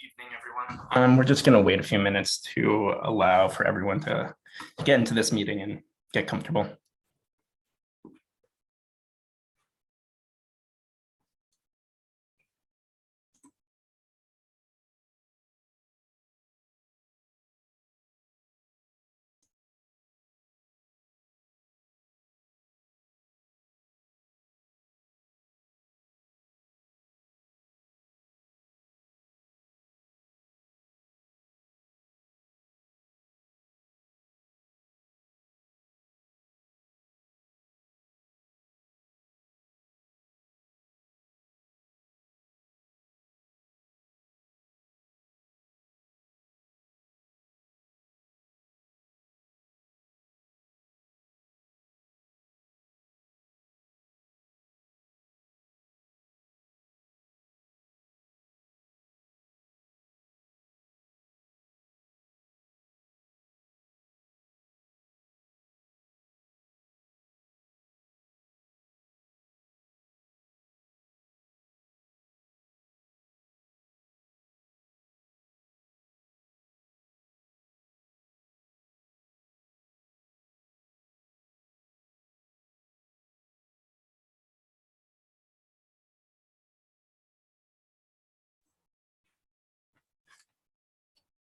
Evening, everyone. We're just going to wait a few minutes to allow for everyone to get into this meeting and get comfortable.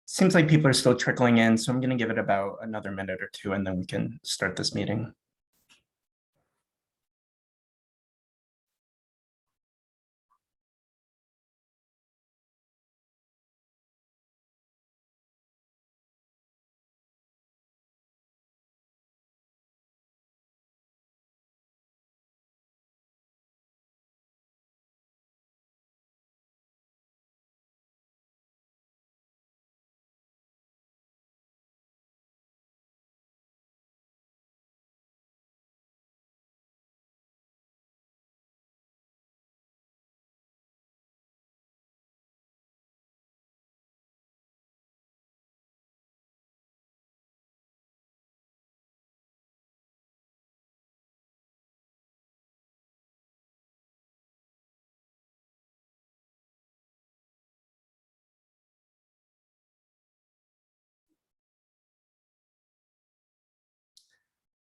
Seems like people are still trickling in, so I'm going to give it about another minute or two, and then we can start this meeting.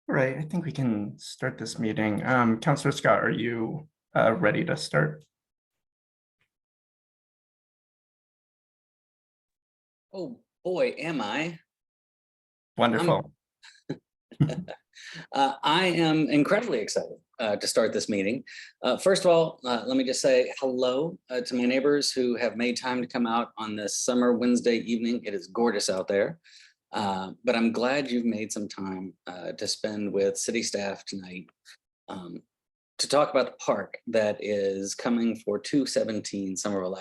All right, I think we can start this meeting. Councillor Scott, are you ready to start? Oh boy, am I. Wonderful. I am incredibly excited to start this meeting. First of all, let me just say hello to my neighbors who have made time to come out on this summer Wednesday evening. It is gorgeous out there, but I'm glad you've made some time to spend with city staff tonight to talk about the park that is coming for 217 Somerville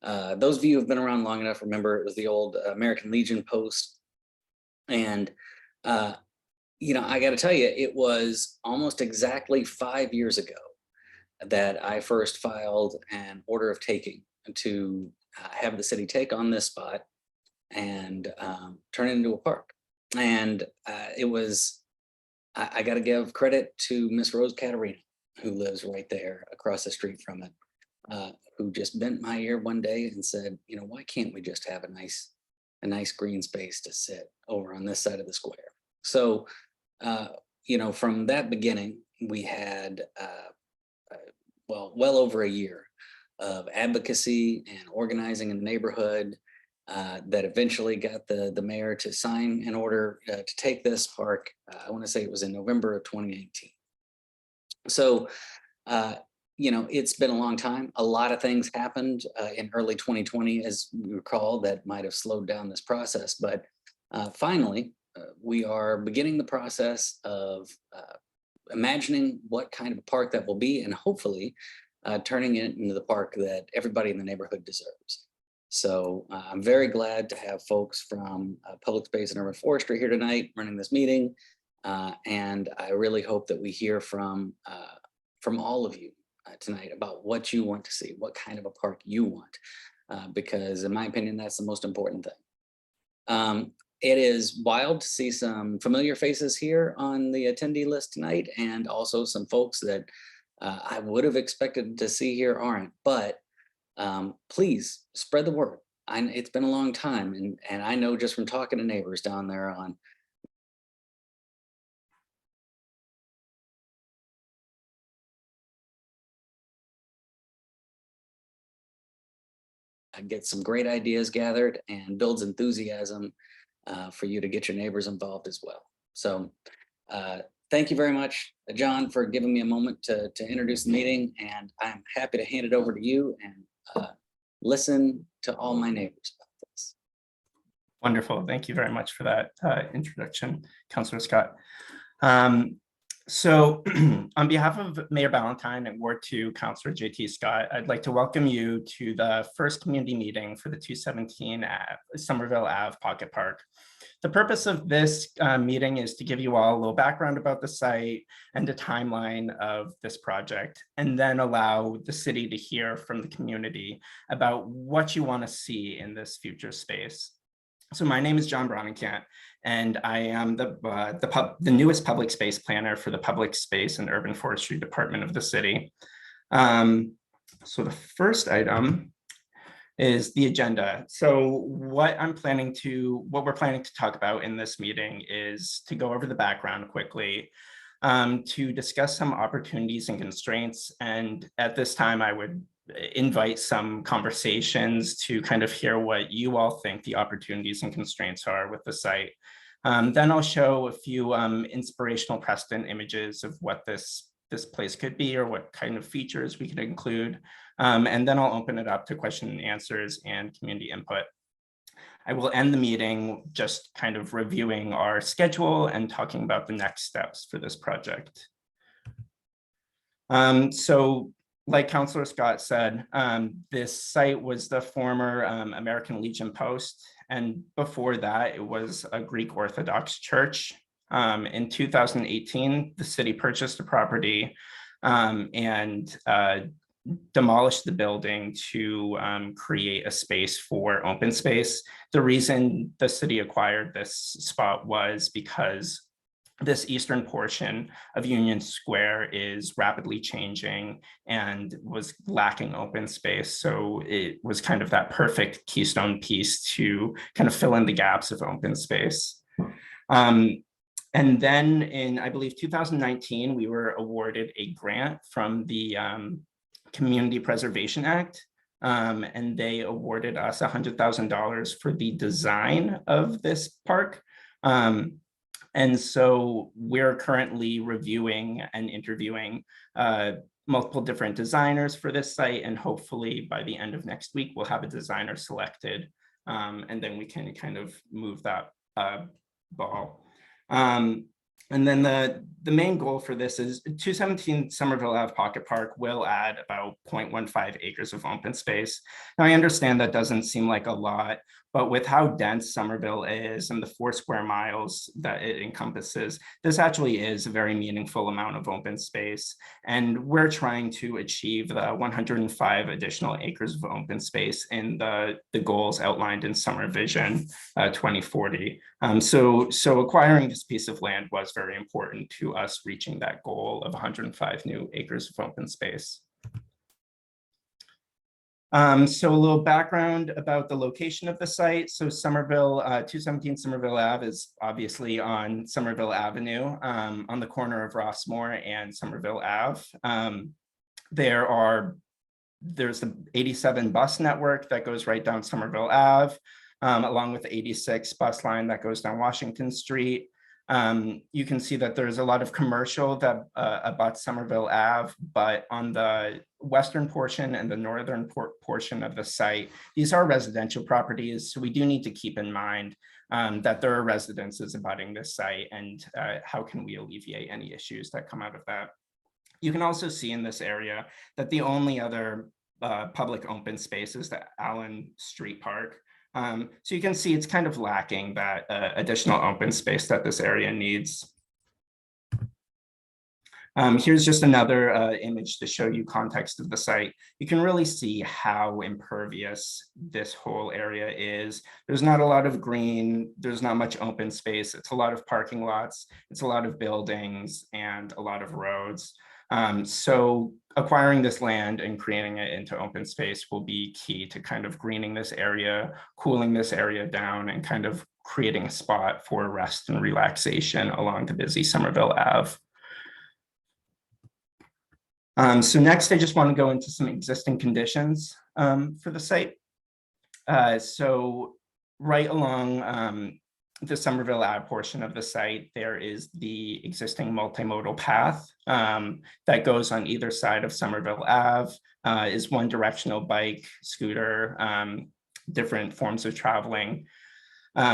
Ave. Those of you who've been around long enough remember it was the old American Legion post. And you know, I got to tell you, it was almost exactly 5 years ago that I first filed an order of taking to have the city take on this spot and turn it into a park. And it was, I got to give credit to Miss Rose Caterina, who lives right there across the street from it, who just bent my ear one day and said, you know, why can't we just have a nice green space to sit over on this side of the square? So, you know, from that beginning, we had, well over a year of advocacy and organizing in the neighborhood that eventually got the mayor to sign an order to take this park. I want to say it was in November of 2018. So, you know, it's been a long time. A lot of things happened in early 2020, as we recall, that might have slowed down this process. But finally, we are beginning the process of imagining what kind of a park that will be, and hopefully turning it into the park that everybody in the neighborhood deserves. So I'm very glad to have folks from Public Space and Urban Forestry here tonight running this meeting. And I really hope that we hear from all of you tonight about what you want to see, what kind of a park you want, because in my opinion, that's the most important thing. It is wild to see some familiar faces here on the attendee list tonight, and also some folks that I would have expected to see here aren't. But please spread the word. it's been a long time, and I know just from talking to neighbors down there on get some great ideas gathered and builds enthusiasm for you to get your neighbors involved as well. So uh, thank you very much, John, for giving me a moment to introduce the meeting, and I'm happy to hand it over to you and listen to all my neighbors about this. Wonderful. Thank you very much for that introduction, Councillor Scott. So on behalf of Mayor Ballantyne and Ward 2 Councillor JT Scott, I'd like to welcome you to the first community meeting for the 217 Somerville Ave Pocket Park. The purpose of this meeting is to give you all a little background about the site and the timeline of this project, and then allow the city to hear from the community about what you want to see in this future space. So my name is John Bronincant, and I am the newest public space planner for the Public Space and Urban Forestry Department of the city. So the first item is the agenda. So what we're planning to talk about in this meeting is to go over the background quickly, to discuss some opportunities and constraints. And at this time, I would invite some conversations to kind of hear what you all think the opportunities and constraints are with the site. Then I'll show a few inspirational precedent images of what this place could be or what kind of features we could include. And then I'll open it up to question and answers and community input. I will end the meeting just kind of reviewing our schedule and talking about the next steps for this project. So like Councillor Scott said, this site was the former American Legion post, and before that it was a Greek Orthodox church. In 2018, the city purchased the property and demolished the building to create a space for open space. The reason the city acquired this spot was because this eastern portion of Union Square is rapidly changing and was lacking open space. So it was kind of that perfect keystone piece to kind of fill in the gaps of open space. And then in, I believe, 2019, we were awarded a grant from the Community Preservation Act, and they awarded us $100,000 for the design of this park. And so we're currently reviewing and interviewing multiple different designers for this site, and hopefully by the end of next week, we'll have a designer selected, and then we can kind of move that ball. And then the main goal for this is 217 Somerville Ave Pocket Park will add about 0.15 acres of open space. Now, I understand that doesn't seem like a lot, but with how dense Somerville is and the 4 square miles that it encompasses, this actually is a very meaningful amount of open space. And we're trying to achieve the 105 additional acres of open space in the goals outlined in Summer Vision 2040. So acquiring this piece of land was very important to us reaching that goal of 105 new acres of open space. So a little background about the location of the site. So Somerville, 217 Somerville Ave is obviously on Somerville Avenue, on the corner of Rossmore and Somerville Ave. There's the 87 bus network that goes right down Somerville Ave, along with the 86 bus line that goes down Washington Street. You can see that there's a lot of commercial that abuts Somerville Ave, but on the western portion and the northern portion of the site, these are residential properties. So we do need to keep in mind that there are residences abutting this site, and how can we alleviate any issues that come out of that. You can also see in this area that the only other public open space is the Allen Street Park. So you can see it's kind of lacking that additional open space that this area needs. Here's just another image to show you context of the site. You can really see how impervious this whole area is. There's not a lot of green, there's not much open space. It's a lot of parking lots, it's a lot of buildings and a lot of roads. So acquiring this land and creating it into open space will be key to kind of greening this area, cooling this area down, and kind of creating a spot for rest and relaxation along the busy Somerville Ave. So next, I just want to go into some existing conditions for the site. So right along the Somerville Ave portion of the site, there is the existing multimodal path that goes on either side of Somerville Ave, is one directional bike, scooter, different forms of traveling.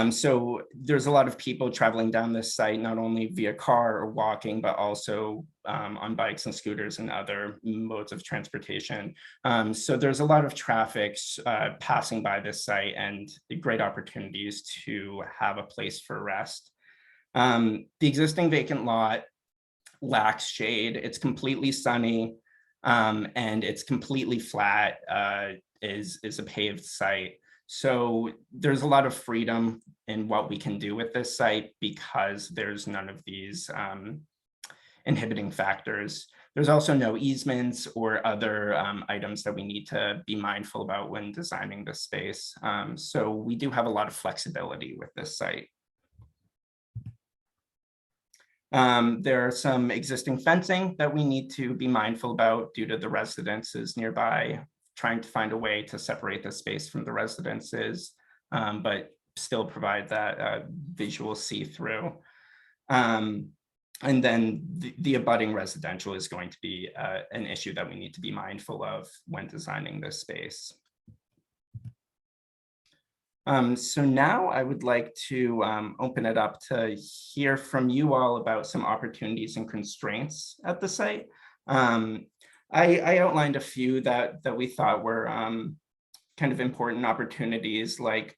So there's a lot of people traveling down this site, not only via car or walking, but also on bikes and scooters and other modes of transportation. So there's a lot of traffic passing by this site and great opportunities to have a place for rest. The existing vacant lot lacks shade. It's completely sunny and it's completely flat, is a paved site. So there's a lot of freedom in what we can do with this site because there's none of these inhibiting factors. There's also no easements or other items that we need to be mindful about when designing this space. So we do have a lot of flexibility with this site. There are some existing fencing that we need to be mindful about due to the residences nearby, trying to find a way to separate the space from the residences, but still provide that visual see-through. And then the abutting residential is going to be an issue that we need to be mindful of when designing this space. So now I would like to open it up to hear from you all about some opportunities and constraints at the site. I outlined a few that we thought were kind of important opportunities, like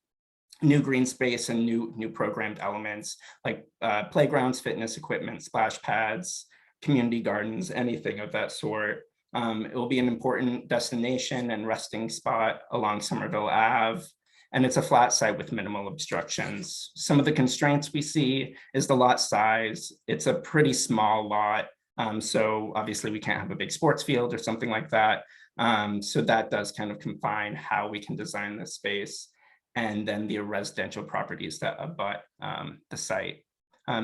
new green space and new programmed elements, like playgrounds, fitness equipment, splash pads, community gardens, anything of that sort. It will be an important destination and resting spot along Somerville Ave. And it's a flat site with minimal obstructions. Some of the constraints we see is the lot size. It's a pretty small lot. So obviously we can't have a big sports field or something like that. So that does kind of confine how we can design this space. And then the residential properties that abut the site.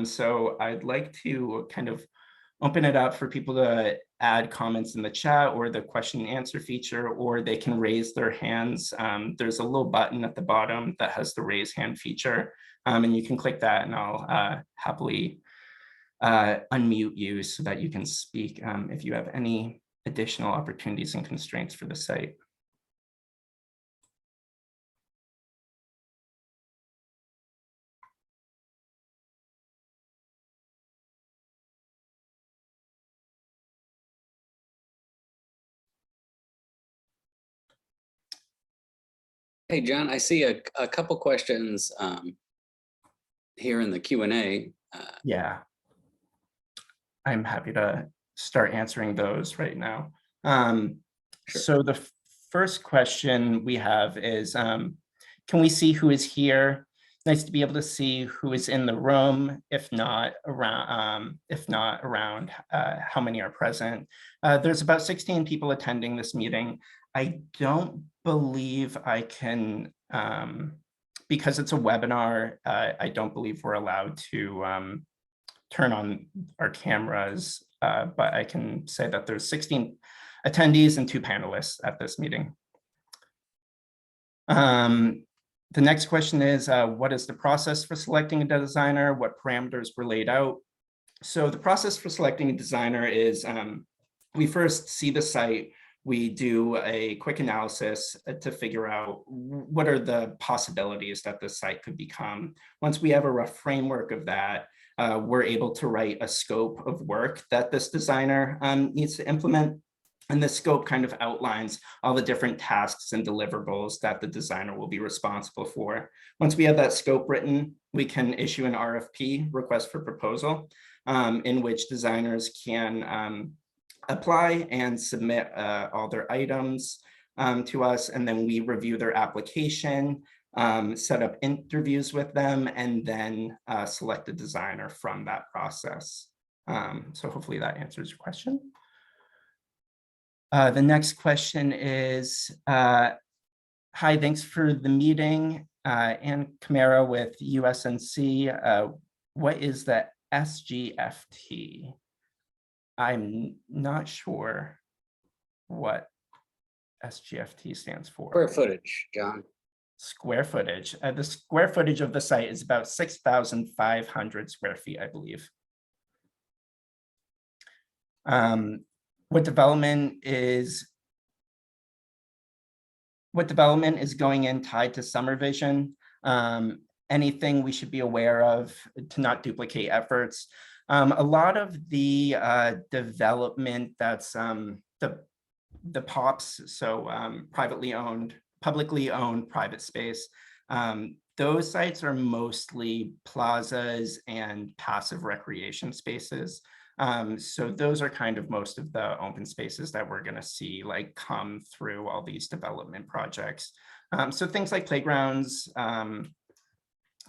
So I'd like to kind of open it up for people to add comments in the chat or the question and answer feature, or they can raise their hands. There's a little button at the bottom that has the raise hand feature, and you can click that and I'll happily unmute you so that you can speak if you have any additional opportunities and constraints for the site. Hey, John, I see a couple questions here in the Q&A. Yeah, I'm happy to start answering those right now. Sure. So the first question we have is, can we see who is here? Nice to be able to see who is in the room, if not around, how many are present. There's about 16 people attending this meeting. I don't believe I can, because it's a webinar, I don't believe we're allowed to turn on our cameras, but I can say that there's 16 attendees and 2 panelists at this meeting. The next question is, what is the process for selecting a designer? What parameters were laid out? So the process for selecting a designer is, we first see the site, we do a quick analysis to figure out what are the possibilities that the site could become. Once we have a rough framework of that, we're able to write a scope of work that this designer needs to implement. And the scope kind of outlines all the different tasks and deliverables that the designer will be responsible for. Once we have that scope written, we can issue an RFP, request for proposal, in which designers can apply and submit all their items to us. And then we review their application, set up interviews with them, and then select a designer from that process. So hopefully that answers your question. The next question is, hi, thanks for the meeting. Ann Camara with USNC. What is the SGFT? I'm not sure what SGFT stands for. Square footage, John. Square footage. The square footage of the site is about 6,500 square feet, I believe. What development is going in tied to summer vision? Anything we should be aware of to not duplicate efforts? A lot of the development that's the POPs, so publicly owned private space, those sites are mostly plazas and passive recreation spaces. So those are kind of most of the open spaces that we're going to see like come through all these development projects. So things like playgrounds,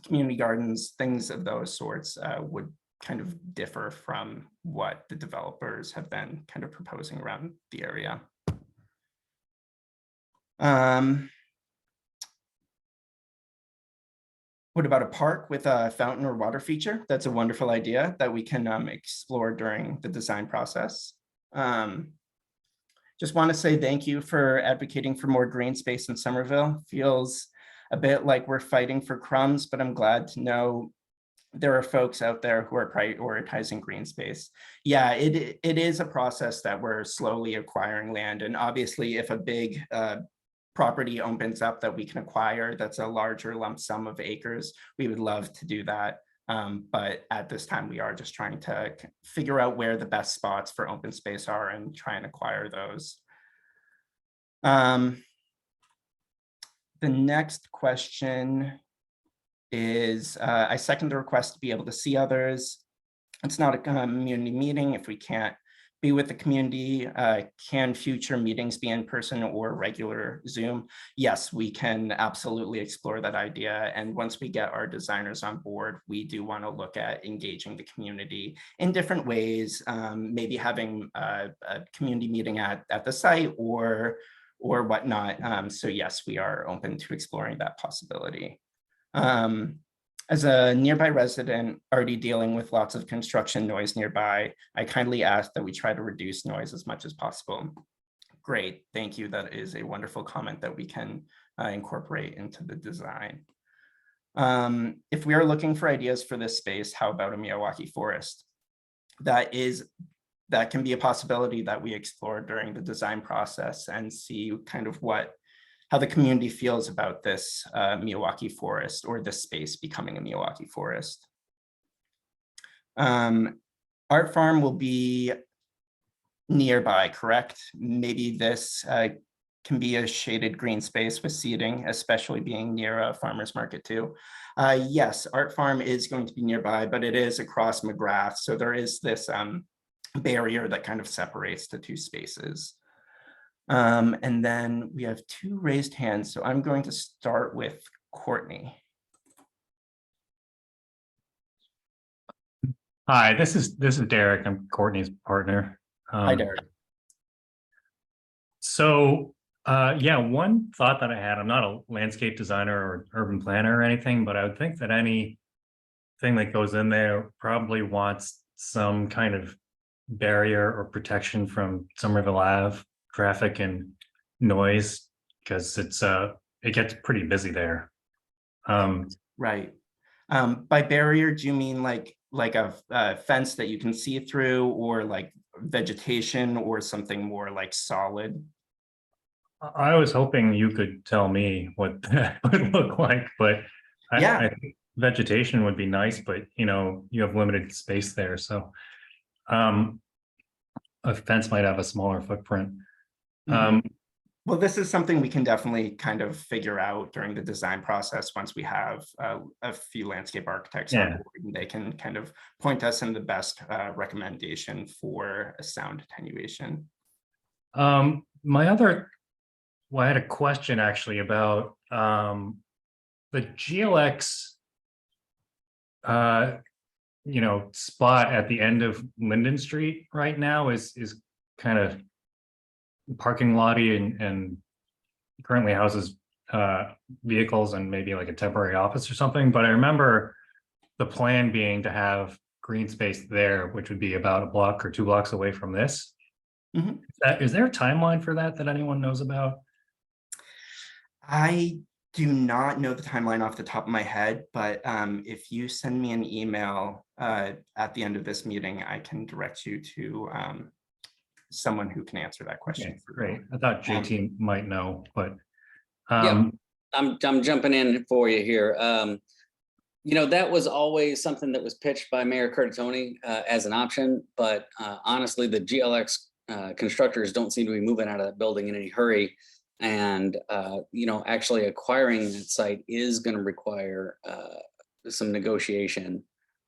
community gardens, things of those sorts would kind of differ from what the developers have been kind of proposing around the area. What about a park with a fountain or water feature? That's a wonderful idea that we can explore during the design process. Just want to say thank you for advocating for more green space in Somerville. Feels a bit like we're fighting for crumbs, but I'm glad to know there are folks out there who are prioritizing green space. Yeah, it is a process that we're slowly acquiring land. And obviously, if a big property opens up that we can acquire, that's a larger lump sum of acres, we would love to do that. But at this time, we are just trying to figure out where the best spots for open space are and try and acquire those. The next question is, I second the request to be able to see others. It's not a community meeting if we can't be with the community. Can future meetings be in person or regular Zoom? Yes, we can absolutely explore that idea. And once we get our designers on board, we do want to look at engaging the community in different ways, maybe having a community meeting at the site or whatnot. So yes, we are open to exploring that possibility. As a nearby resident already dealing with lots of construction noise nearby, I kindly ask that we try to reduce noise as much as possible. Great, thank you. That is a wonderful comment that we can incorporate into the design. If we are looking for ideas for this space, how about a Miyawaki forest? That can be a possibility that we explore during the design process and see kind of how the community feels about this Miyawaki forest or this space becoming a Miyawaki forest. Art Farm will be nearby, correct? Maybe this can be a shaded green space with seating, especially being near a farmer's market too. Yes, Art Farm is going to be nearby, but it is across McGrath. So there is this barrier that kind of separates the two spaces. And then we have two raised hands. So I'm going to start with Courtney. Hi, this is Derek. I'm Courtney's partner. Hi, Derek. So yeah, one thought that I had, I'm not a landscape designer or urban planner or anything, but I would think that anything that goes in there probably wants some kind of barrier or protection from Somerville Ave traffic and noise, because it gets pretty busy there. Right. By barrier, do you mean like a fence that you can see through, or like vegetation, or something more like solid? I was hoping you could tell me what that would look like, but Yeah. I think vegetation would be nice, but you have limited space there, so a fence might have a smaller footprint. Well, this is something we can definitely kind of figure out during the design process once we have a few landscape architects on board, and they can kind of point us in the best recommendation for a sound attenuation. I had a question actually about the GLX spot at the end of Linden Street right now is kind of parking lotty and currently houses vehicles and maybe like a temporary office or something. But I remember the plan being to have green space there, which would be about a block or 2 blocks away from this. Mhm. Is there a timeline for that anyone knows about? I do not know the timeline off the top of my head, but if you send me an email at the end of this meeting, I can direct you to someone who can answer that question. Okay, for you. great. I thought JT might know, but Yeah. I'm jumping in for you here. You know, that was always something that was pitched by Mayor Curtatone as an option, but honestly, the GLX constructors don't seem to be moving out of that building in any hurry. And, you know, actually acquiring that site is going to require some negotiation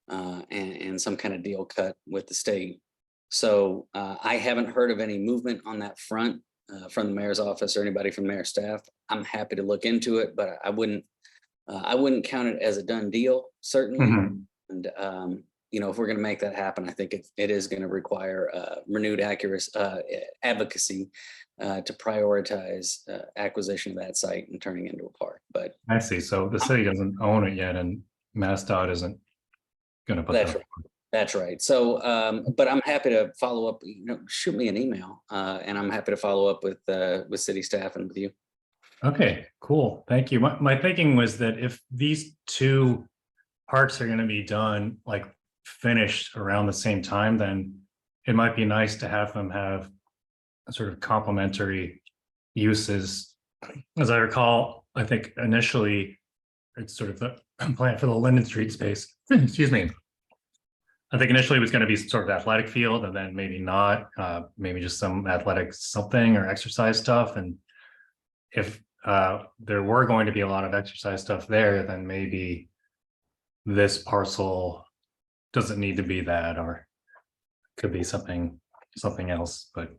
and some kind of deal cut with the state. So I haven't heard of any movement on that front from the mayor's office or anybody from mayor's staff. I'm happy to look into it, but I wouldn't count it as a done deal, certainly. Mhm. And you know, if we're going to make that happen, I think it is going to require renewed advocacy to prioritize acquisition of that site and turning it into a park. But I see. So the city doesn't own it yet, and MassDOT isn't going to put that's that. right. That's right. So, but I'm happy to follow up. You know, shoot me an email, and I'm happy to follow up with city staff and with you. Okay, cool. Thank you. My thinking was that if these 2 parks are going to be done, like finished around the same time, then it might be nice to have them have sort of complementary uses. As I recall, I think initially it's sort of the plan for the Linden Street space. Excuse me. I think initially it was going to be sort of athletic field, and then maybe not, maybe just some athletic something or exercise stuff. And if there were going to be a lot of exercise stuff there, then maybe this parcel doesn't need to be that, or could be something else. But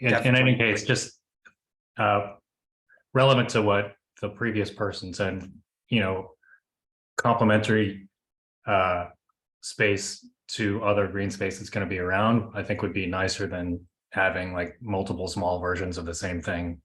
in any case, just relevant to what the previous person said, you know, complementary space to other green space that's going to be around, I think would be nicer than having like multiple small versions of the same thing.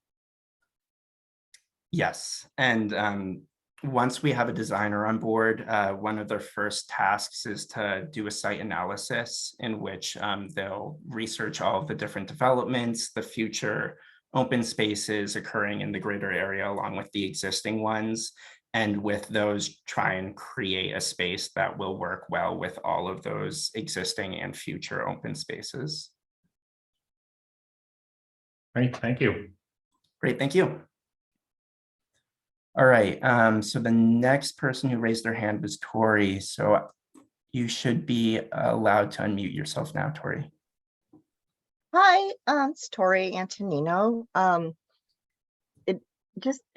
Yes, and once we have a designer on board, one of their first tasks is to do a site analysis in which they'll research all of the different developments, the future open spaces occurring in the greater area along with the existing ones, and with those try and create a space that will work well with all of those existing and future open spaces. Great, thank you. Great, thank you. All right, so the next person who raised their hand was Tori. So you should be allowed to unmute yourself now, Tori. Hi, it's Tori Antonino.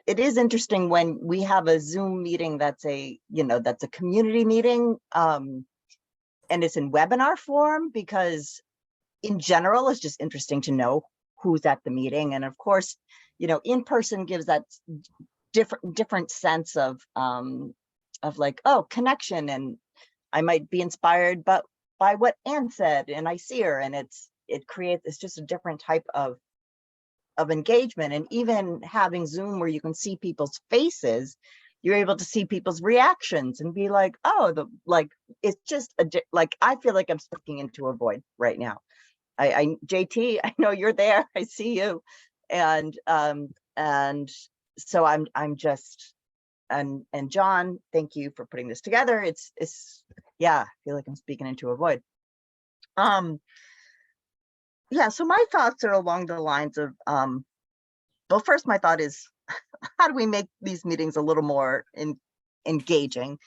It is interesting when we have a Zoom meeting that's a community meeting, and it's in webinar form, because in general, it's just interesting to know who's at the meeting. And of course, you know, in person gives that different sense of like, oh, connection, and I might be inspired but by what Anne said, and I see her, and it's just a different type of engagement. And even having Zoom where you can see people's faces, you're able to see people's reactions and be like, oh, it's just like, I feel like I'm speaking into a void right now. JT, I know you're there, I see you, and so I'm just, and John, thank you for putting this together. It's yeah, I feel like I'm speaking into a void. Yeah, so my thoughts are along the lines of, well, first my thought is, how do we make these meetings a little more engaging?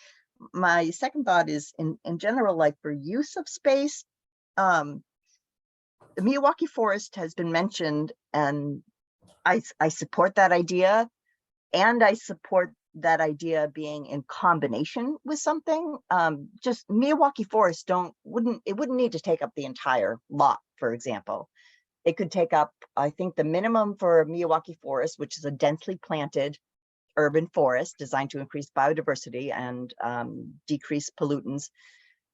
My second thought is, in general, like for use of space, the Milwaukee Forest has been mentioned, and I support that idea, and I support that idea being in combination with something. Just Milwaukee Forest wouldn't need to take up the entire lot, for example. It could take up, I think, the minimum for Milwaukee Forest, which is a densely planted urban forest designed to increase biodiversity and decrease pollutants,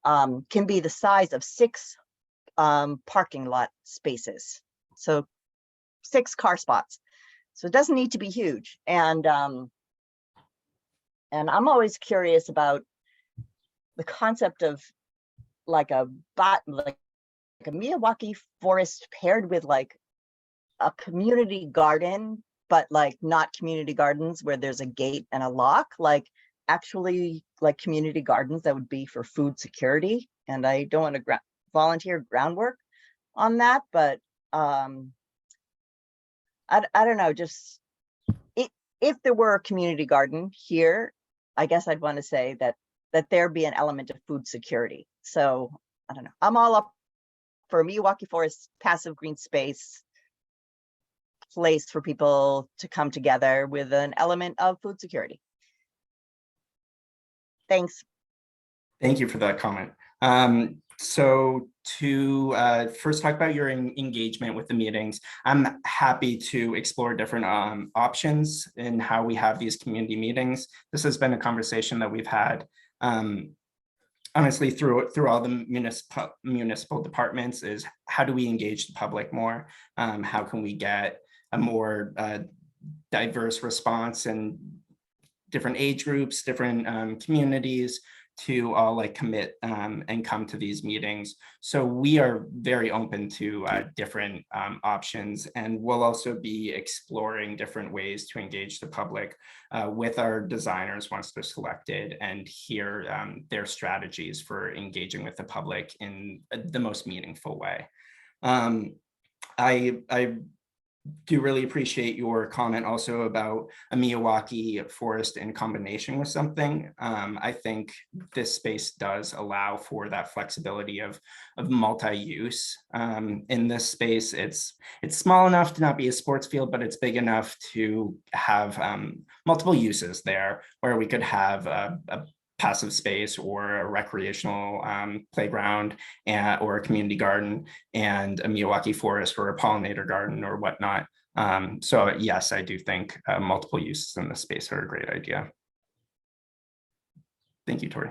can be the size of 6 parking lot spaces. So 6 car spots. So it doesn't need to be huge. And I'm always curious about the concept of like a Miyawaki forest paired with like a community garden, but like not community gardens where there's a gate and a lock, like actually like community gardens that would be for food security. And I don't want to volunteer groundwork on that, but I don't know, just if there were a community garden here, I guess I'd want to say that there be an element of food security. So I don't know, I'm all up for a Miyawaki Forest passive green space place for people to come together with an element of food security. Thanks. Thank you for that comment. So to first talk about your engagement with the meetings, I'm happy to explore different options in how we have these community meetings. This has been a conversation that we've had honestly through all the municipal departments, is how do we engage the public more? How can we get a more diverse response and different age groups, different communities to all like commit and come to these meetings. So we are very open to different options, and we'll also be exploring different ways to engage the public with our designers once they're selected, and hear their strategies for engaging with the public in the most meaningful way. I do really appreciate your comment also about a Miyawaki forest in combination with something. I think this space does allow for that flexibility of multi-use. In this space, it's small enough to not be a sports field, but it's big enough to have multiple uses there, where we could have a passive space or a recreational playground or a community garden, and a Miyawaki forest or a pollinator garden or whatnot. So yes, I do think multiple uses in this space are a great idea. Thank you, Tori.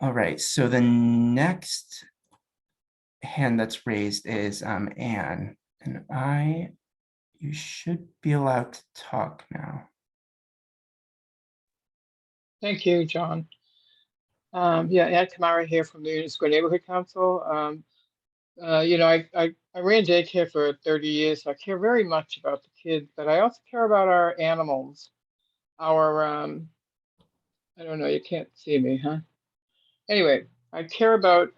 All right, so the next hand that's raised is Anne, and you should be allowed to talk now. Thank you, John. Yeah, Ann Kamara here from the Union Square Neighborhood Council. You know, I ran daycare for 30 years, so I care very much about the kids, but I also care about our animals. Our, I don't know, you can't see me, huh? Anyway, I care about,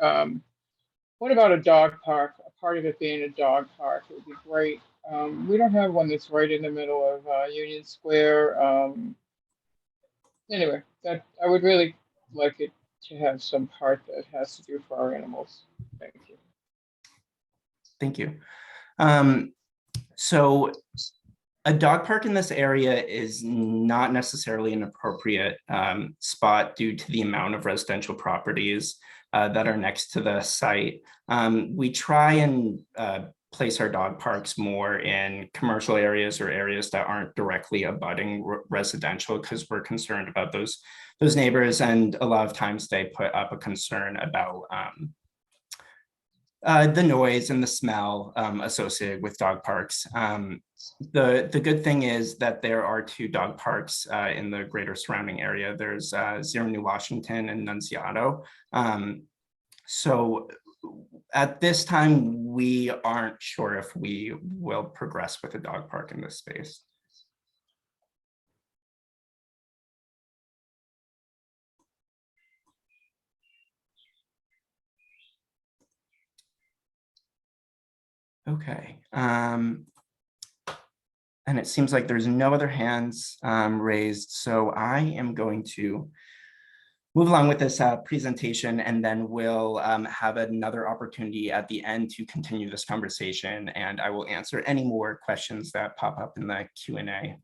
what about a dog park? A part of it being a dog park, it would be great. We don't have one that's right in the middle of Union Square. Anyway, that I would really like it to have some part that has to do for our animals. Thank you. Thank you. So a dog park in this area is not necessarily an appropriate spot due to the amount of residential properties that are next to the site. We try and place our dog parks more in commercial areas or areas that aren't directly abutting residential, because we're concerned about those neighbors, and a lot of times they put up a concern about the noise and the smell associated with dog parks. The good thing is that there are 2 dog parks in the greater surrounding area. There's Zero New Washington and Nunziato. So at this time, we aren't sure if we will progress with a dog park in this space. Okay. And it seems like there's no other hands raised, so I am going to move along with this presentation, and then we'll have another opportunity at the end to continue this conversation, and I will answer any more questions that pop up in the Q&A.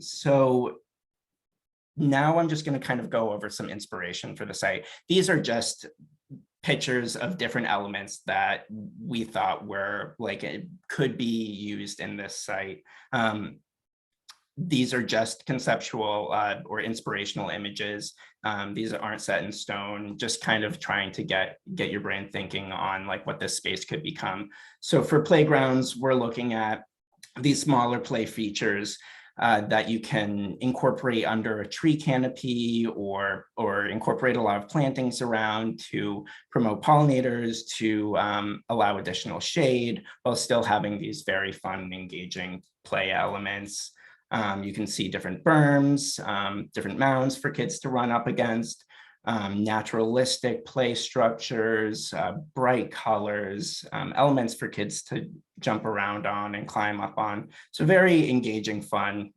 So now I'm just going to kind of go over some inspiration for the site. These are just pictures of different elements that we thought were like it could be used in this site. these are just conceptual or inspirational images. These aren't set in stone, just kind of trying to get your brain thinking on like what this space could become. So for playgrounds, we're looking at these smaller play features that you can incorporate under a tree canopy or incorporate a lot of plantings around to promote pollinators, to allow additional shade while still having these very fun and engaging play elements. You can see different berms, different mounds for kids to run up against, naturalistic play structures, bright colors, elements for kids to jump around on and climb up on. So very engaging, fun,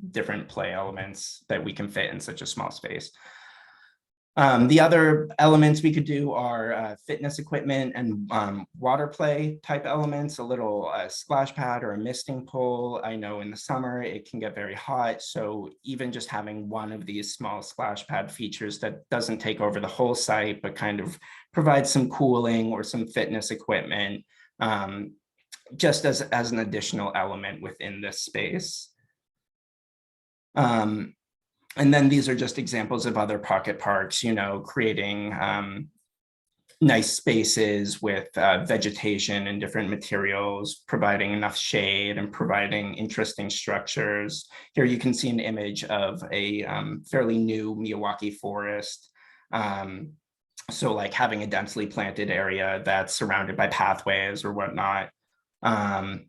different play elements that we can fit in such a small space. The other elements we could do are fitness equipment and water play type elements, a little splash pad or a misting pole. I know in the summer it can get very hot, so even just having one of these small splash pad features that doesn't take over the whole site, but kind of provides some cooling or some fitness equipment, just as an additional element within this space. And then these are just examples of other pocket parks, you know, creating nice spaces with vegetation and different materials, providing enough shade and providing interesting structures. Here you can see an image of a fairly new Miyawaki forest. So like having a densely planted area that's surrounded by pathways or whatnot. And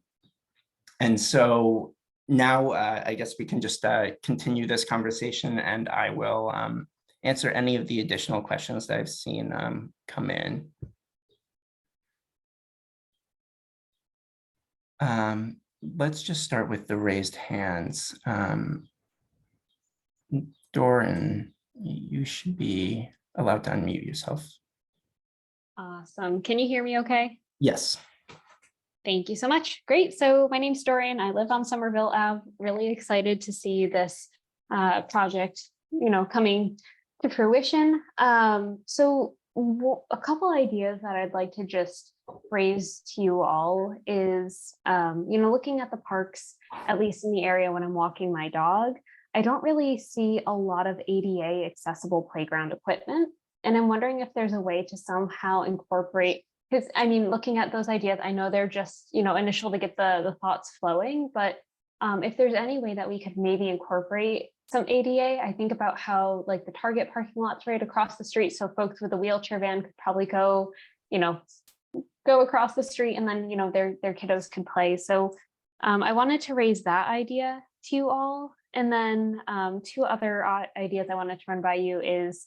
so now I guess we can just continue this conversation, and I will answer any of the additional questions that I've seen come in. Let's just start with the raised hands. Doran, you should be allowed to unmute yourself. Awesome. Can you hear me okay? Yes. Thank you so much. Great. So my name's Dorian. I live on Somerville Ave. Really excited to see this project, you know, coming to fruition. So a couple ideas that I'd like to just raise to you all is, you know, looking at the parks, at least in the area when I'm walking my dog, I don't really see a lot of ADA accessible playground equipment. And I'm wondering if there's a way to somehow incorporate, because I mean, looking at those ideas, I know they're just, you know, initial to get the thoughts flowing, but if there's any way that we could maybe incorporate some ADA, I think about how like the Target parking lot's right across the street. So folks with a wheelchair van could probably go, you know, go across the street and then, you know, their kiddos could play. So I wanted to raise that idea to you all. And then two other ideas I wanted to run by you is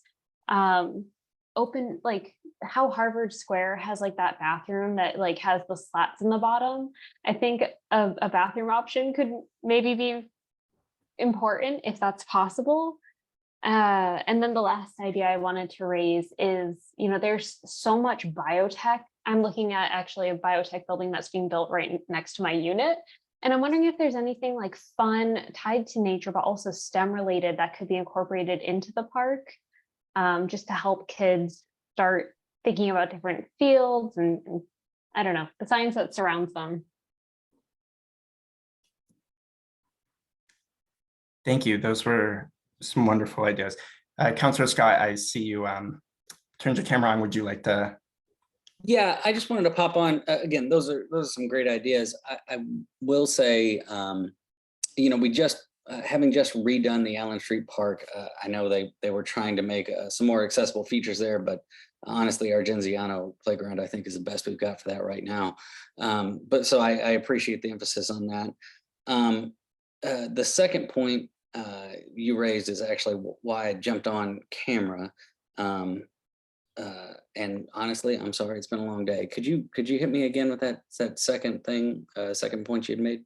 open, like how Harvard Square has like that bathroom that like has the slats in the bottom. I think a bathroom option could maybe be important if that's possible. And then the last idea I wanted to raise is, you know, there's so much biotech. I'm looking at actually a biotech building that's being built right next to my unit. And I'm wondering if there's anything like fun tied to nature, but also STEM related that could be incorporated into the park, just to help kids start thinking about different fields and I don't know, the science that surrounds them. Thank you. Those were some wonderful ideas. Councillor Scott, I see you turned your camera on. Would you like to? Yeah, I just wanted to pop on again. Those are some great ideas. I will say, you know, we just having just redone the Allen Street Park. I know they were trying to make some more accessible features there, but honestly, our Genziano playground I think is the best we've got for that right now. But so I appreciate the emphasis on that. The second point you raised is actually why I jumped on camera. And honestly, I'm sorry, it's been a long day. Could you hit me again with that second thing, second point you had made?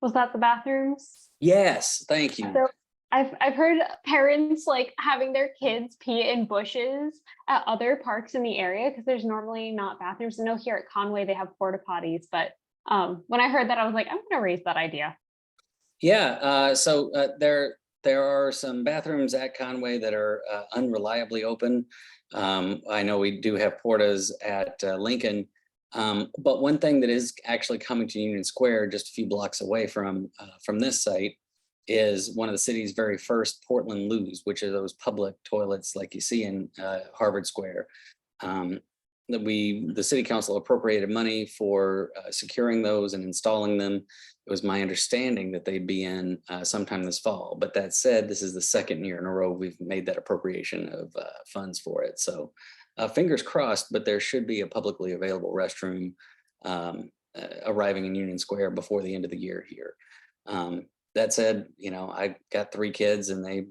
Was that the bathrooms? Yes, thank you. So I've heard parents like having their kids pee in bushes at other parks in the area because there's normally not bathrooms. I know here at Conway they have porta potties, but when I heard that, I was like, I'm going to raise that idea. Yeah, so there are some bathrooms at Conway that are unreliably open. I know we do have portas at Lincoln, But one thing that is actually coming to Union Square, just a few blocks away from this site, is one of the city's very first Portland loos, which are those public toilets like you see in Harvard Square. The city council appropriated money for securing those and installing them. It was my understanding that they'd be in sometime this fall. But that said, this is the second year in a row we've made that appropriation of funds for it. So fingers crossed, but there should be a publicly available restroom arriving in Union Square before the end of the year here. That said, you know, I got 3 kids and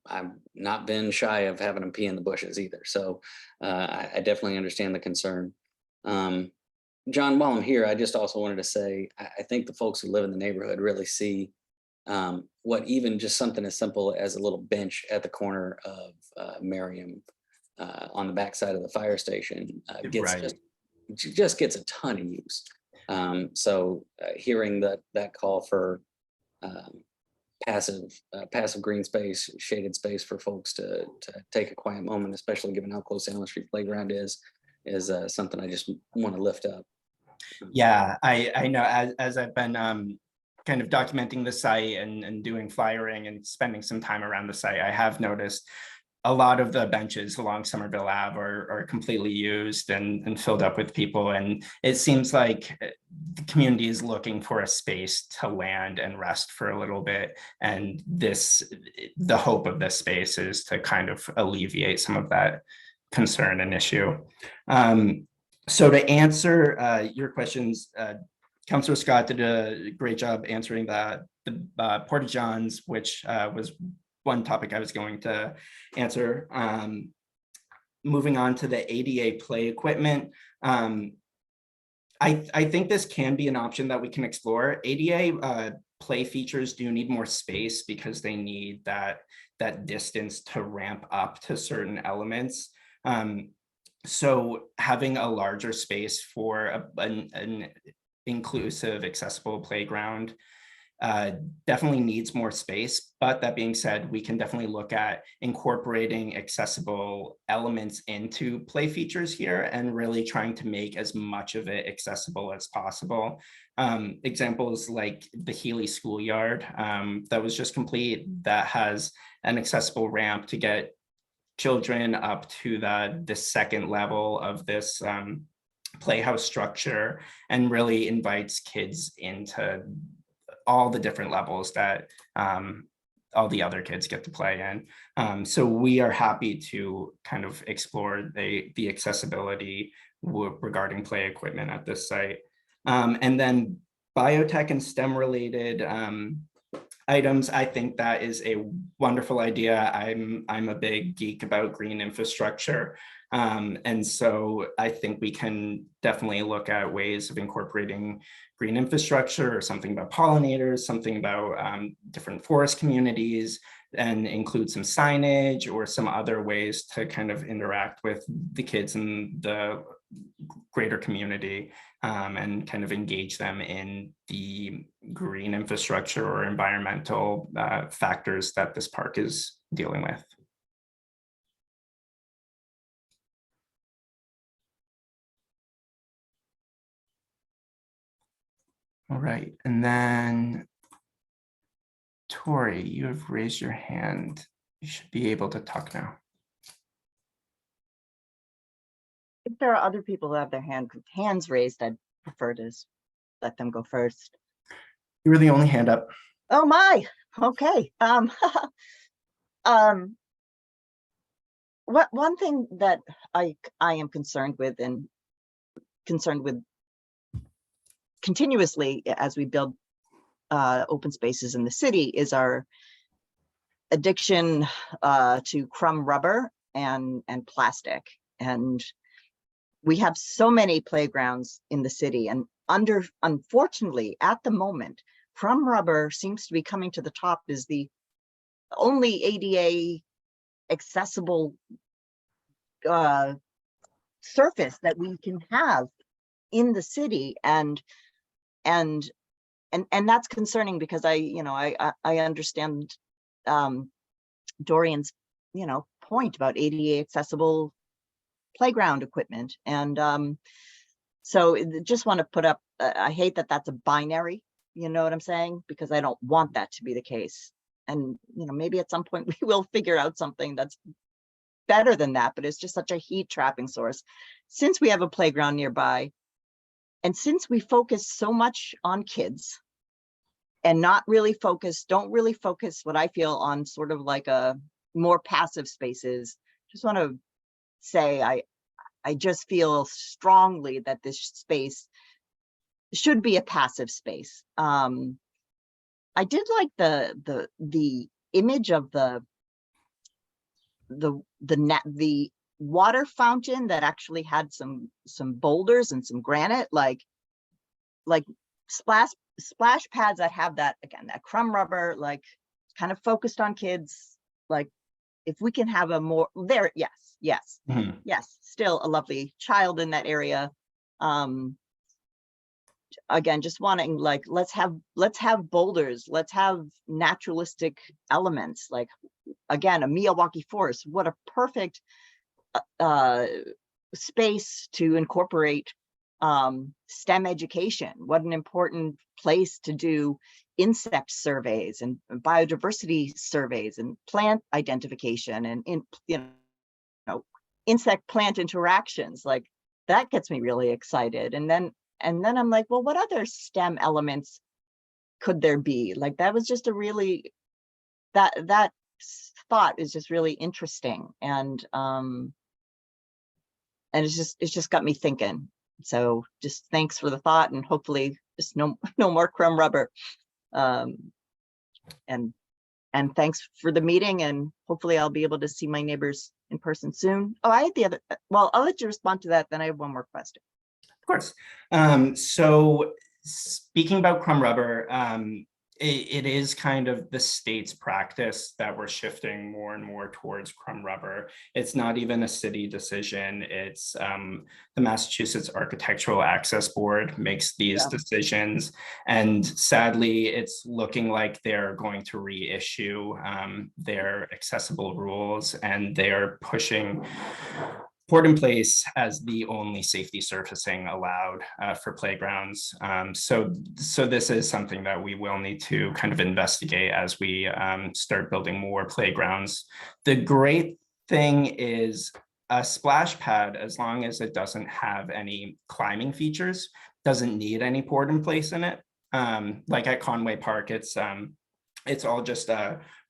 I've not been shy of having them pee in the bushes either. So I definitely understand the concern. John, while I'm here, I just also wanted to say, I think the folks who live in the neighborhood really see what even just something as simple as a little bench at the corner of Merriam on the backside of the fire station gets Right. just gets a ton of use. So hearing that call for passive green space, shaded space for folks to take a quiet moment, especially given how close Allen Street Playground is something I just want to lift up. Yeah, I know as I've been kind of documenting the site and doing flyering and spending some time around the site, I have noticed a lot of the benches along Somerville Ave are completely used and filled up with people. And it seems like the community is looking for a space to land and rest for a little bit. And the hope of this space is to kind of alleviate some of that concern and issue. So to answer your questions, Councillor Scott did a great job answering the Porta Johns, which was one topic I was going to answer. Moving on to the ADA play equipment. I think this can be an option that we can explore. ADA play features do need more space because they need that distance to ramp up to certain elements. So having a larger space for an inclusive, accessible playground definitely needs more space. But that being said, we can definitely look at incorporating accessible elements into play features here and really trying to make as much of it accessible as possible. Examples like the Healy Schoolyard that was just complete, that has an accessible ramp to get children up to the second level of this playhouse structure, and really invites kids into all the different levels that all the other kids get to play in. So we are happy to kind of explore the accessibility regarding play equipment at this site. And then biotech and STEM related items, I think that is a wonderful idea. I'm a big geek about green infrastructure. And so I think we can definitely look at ways of incorporating green infrastructure, or something about pollinators, something about different forest communities, and include some signage or some other ways to kind of interact with the kids and the greater community, and kind of engage them in the green infrastructure or environmental factors that this park is dealing with. All right, and then Tori, you have raised your hand. You should be able to talk now. If there are other people who have their hands raised, I'd prefer to let them go first. You were the only hand up. Oh my, okay. One thing that I am concerned with continuously as we build open spaces in the city is our addiction to crumb rubber and plastic. And we have so many playgrounds in the city, and unfortunately at the moment, crumb rubber seems to be coming to the top as the only ADA accessible surface that we can have in the city, and that's concerning, because I understand Dorian's point about ADA accessible playground equipment, and So just want to put up, I hate that that's a binary, you know what I'm saying? Because I don't want that to be the case. And, you know, maybe at some point we will figure out something that's better than that, but it's just such a heat trapping source. Since we have a playground nearby, and since we focus so much on kids and don't really focus what I feel on sort of like a more passive spaces, just want to say I just feel strongly that this space should be a passive space. I did like the image of the water fountain that actually had some boulders and some granite, like splash pads that have that, again, that crumb rubber, like kind of focused on kids. Like if we can have a more there, yes, still a lovely child in that area. Again, just wanting, like, let's have boulders, let's have naturalistic elements, like, again, a Miyawaki forest. What a perfect space to incorporate STEM education. What an important place to do insect surveys and biodiversity surveys and plant identification and insect plant interactions. Like, that gets me really excited. And then I'm like, well, what other STEM elements could there be? Like, that was just a really, that thought is just really interesting. And it's just got me thinking. So just thanks for the thought, and hopefully just no more crumb rubber. And thanks for the meeting, and hopefully I'll be able to see my neighbors in person soon. Oh, I had the other, well, I'll let you respond to that. Then I have one more question. Of course. So speaking about crumb rubber, it is kind of the state's practice that we're shifting more and more towards crumb rubber. It's not even a city decision. It's the Massachusetts Architectural Access Board makes these decisions. And sadly, it's looking like they're going to reissue their accessible rules, and they're pushing poured in place as the only safety surfacing allowed for playgrounds. So this is something that we will need to kind of investigate as we start building more playgrounds. The great thing is a splash pad, as long as it doesn't have any climbing features, doesn't need any poured in place in it. Like at Conway Park, it's all just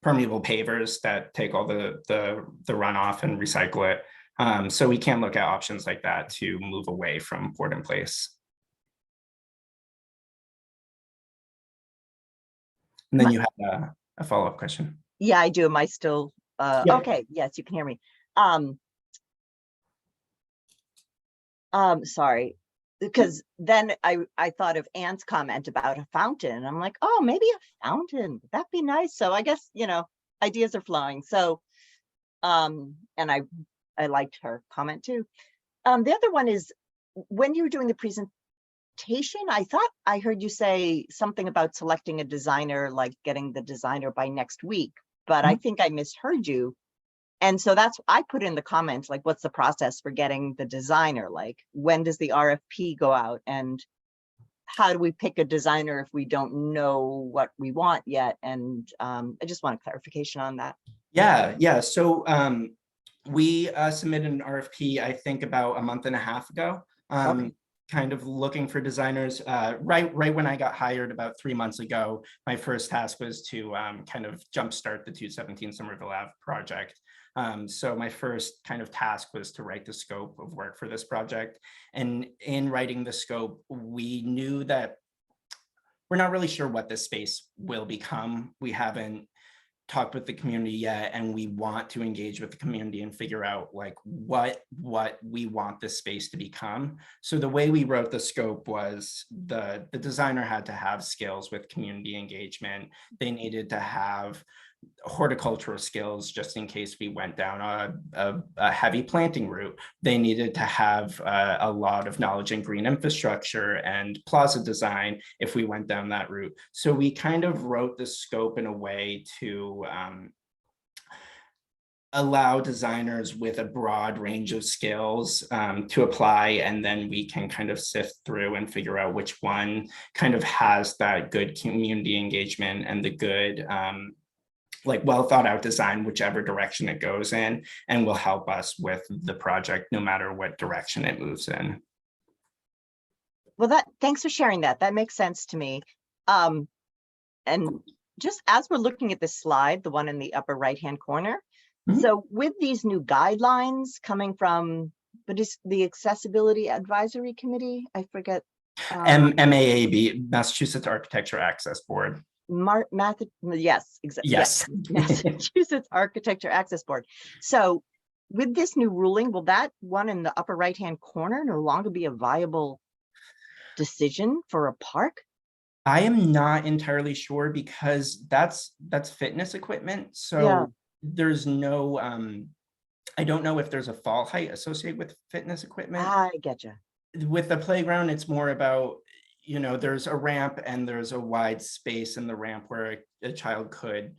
permeable pavers that take all the runoff and recycle it. So we can look at options like that to move away from poured in place. And then you have a follow-up question. Yeah, I do. Am I still okay? Yes, you can hear me. Sorry, because then I thought of Anne's comment about a fountain, and I'm like, oh, maybe a fountain, that'd be nice. So I guess, you know, ideas are flowing. So and I liked her comment too. The other one is, when you were doing the presentation, I thought I heard you say something about selecting a designer, like getting the designer by next week, but I think I misheard you. And so I put in the comments, like, what's the process for getting the designer? Like, when does the RFP go out? And how do we pick a designer if we don't know what we want yet? And I just want a clarification on that. Yeah. So we submitted an RFP, I think about a month and a half ago, kind of looking for designers. Right when I got hired about 3 months ago, my first task was to kind of jumpstart the 217 Somerville Ave project. So my first kind of task was to write the scope of work for this project. And in writing the scope, we knew that we're not really sure what this space will become. We haven't talked with the community yet, and we want to engage with the community and figure out like what we want this space to become. So the way we wrote the scope was the designer had to have skills with community engagement. They needed to have horticultural skills, just in case we went down a heavy planting route. They needed to have a lot of knowledge in green infrastructure and plaza design if we went down that route. So we kind of wrote the scope in a way to allow designers with a broad range of skills to apply, and then we can kind of sift through and figure out which one kind of has that good community engagement and the good like well thought out design, whichever direction it goes in, and will help us with the project no matter what direction it moves in. Well, thanks for sharing that. That makes sense to me. And just as we're looking at this slide, the one in the upper right-hand corner, so with these new guidelines coming from, what is the Accessibility Advisory Committee? I forget. MAAB, Massachusetts Architecture Access Board. Yes, exactly. Yes. Massachusetts Architecture Access Board. So with this new ruling, will that one in the upper right-hand corner no longer be a viable decision for a park? I am not entirely sure, because that's fitness equipment. So Yeah. there's no, I don't know if there's a fall height associated with fitness equipment. I get you. With the playground, it's more about, you know, there's a ramp and there's a wide space in the ramp where a child could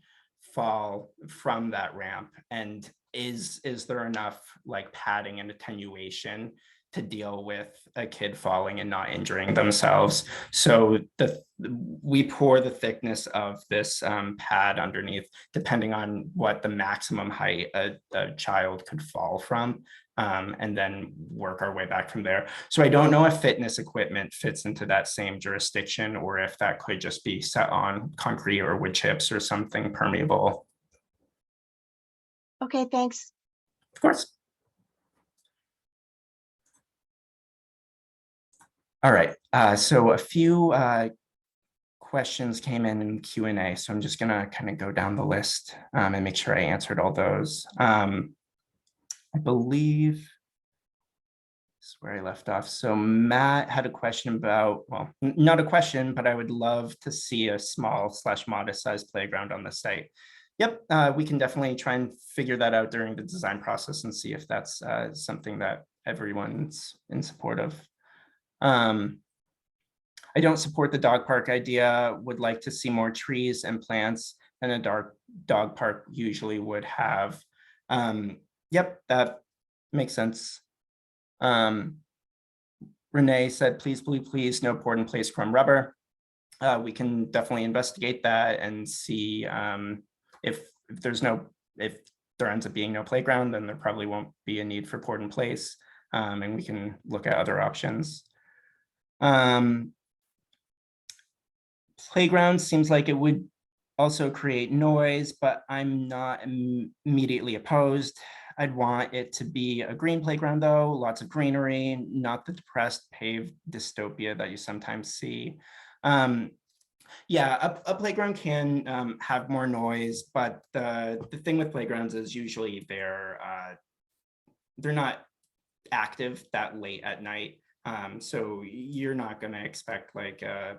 fall from that ramp. And is there enough like padding and attenuation to deal with a kid falling and not injuring themselves? So we pour the thickness of this pad underneath, depending on what the maximum height a child could fall from, and then work our way back from there. So I don't know if fitness equipment fits into that same jurisdiction, or if that could just be set on concrete or wood chips or something permeable. Okay, thanks. Of course. All right, so a few questions came in Q&A, so I'm just gonna kind of go down the list and make sure I answered all those. I believe this is where I left off. So Matt had a question about, well, not a question, but I would love to see a small / modest sized playground on the site. Yep, we can definitely try and figure that out during the design process and see if that's something that everyone's in support of. I don't support the dog park idea, would like to see more trees and plants than a dog park usually would have. Yep, that makes sense. Renee said, please, no poured in place chrome rubber. We can definitely investigate that and see if there ends up being no playground, then there probably won't be a need for poured in place, and we can look at other options. Playground seems like it would also create noise, but I'm not immediately opposed. I'd want it to be a green playground though, lots of greenery, not the depressed paved dystopia that you sometimes see. Yeah, a playground can have more noise, but the thing with playgrounds is usually they're not active that late at night. So you're not going to expect like a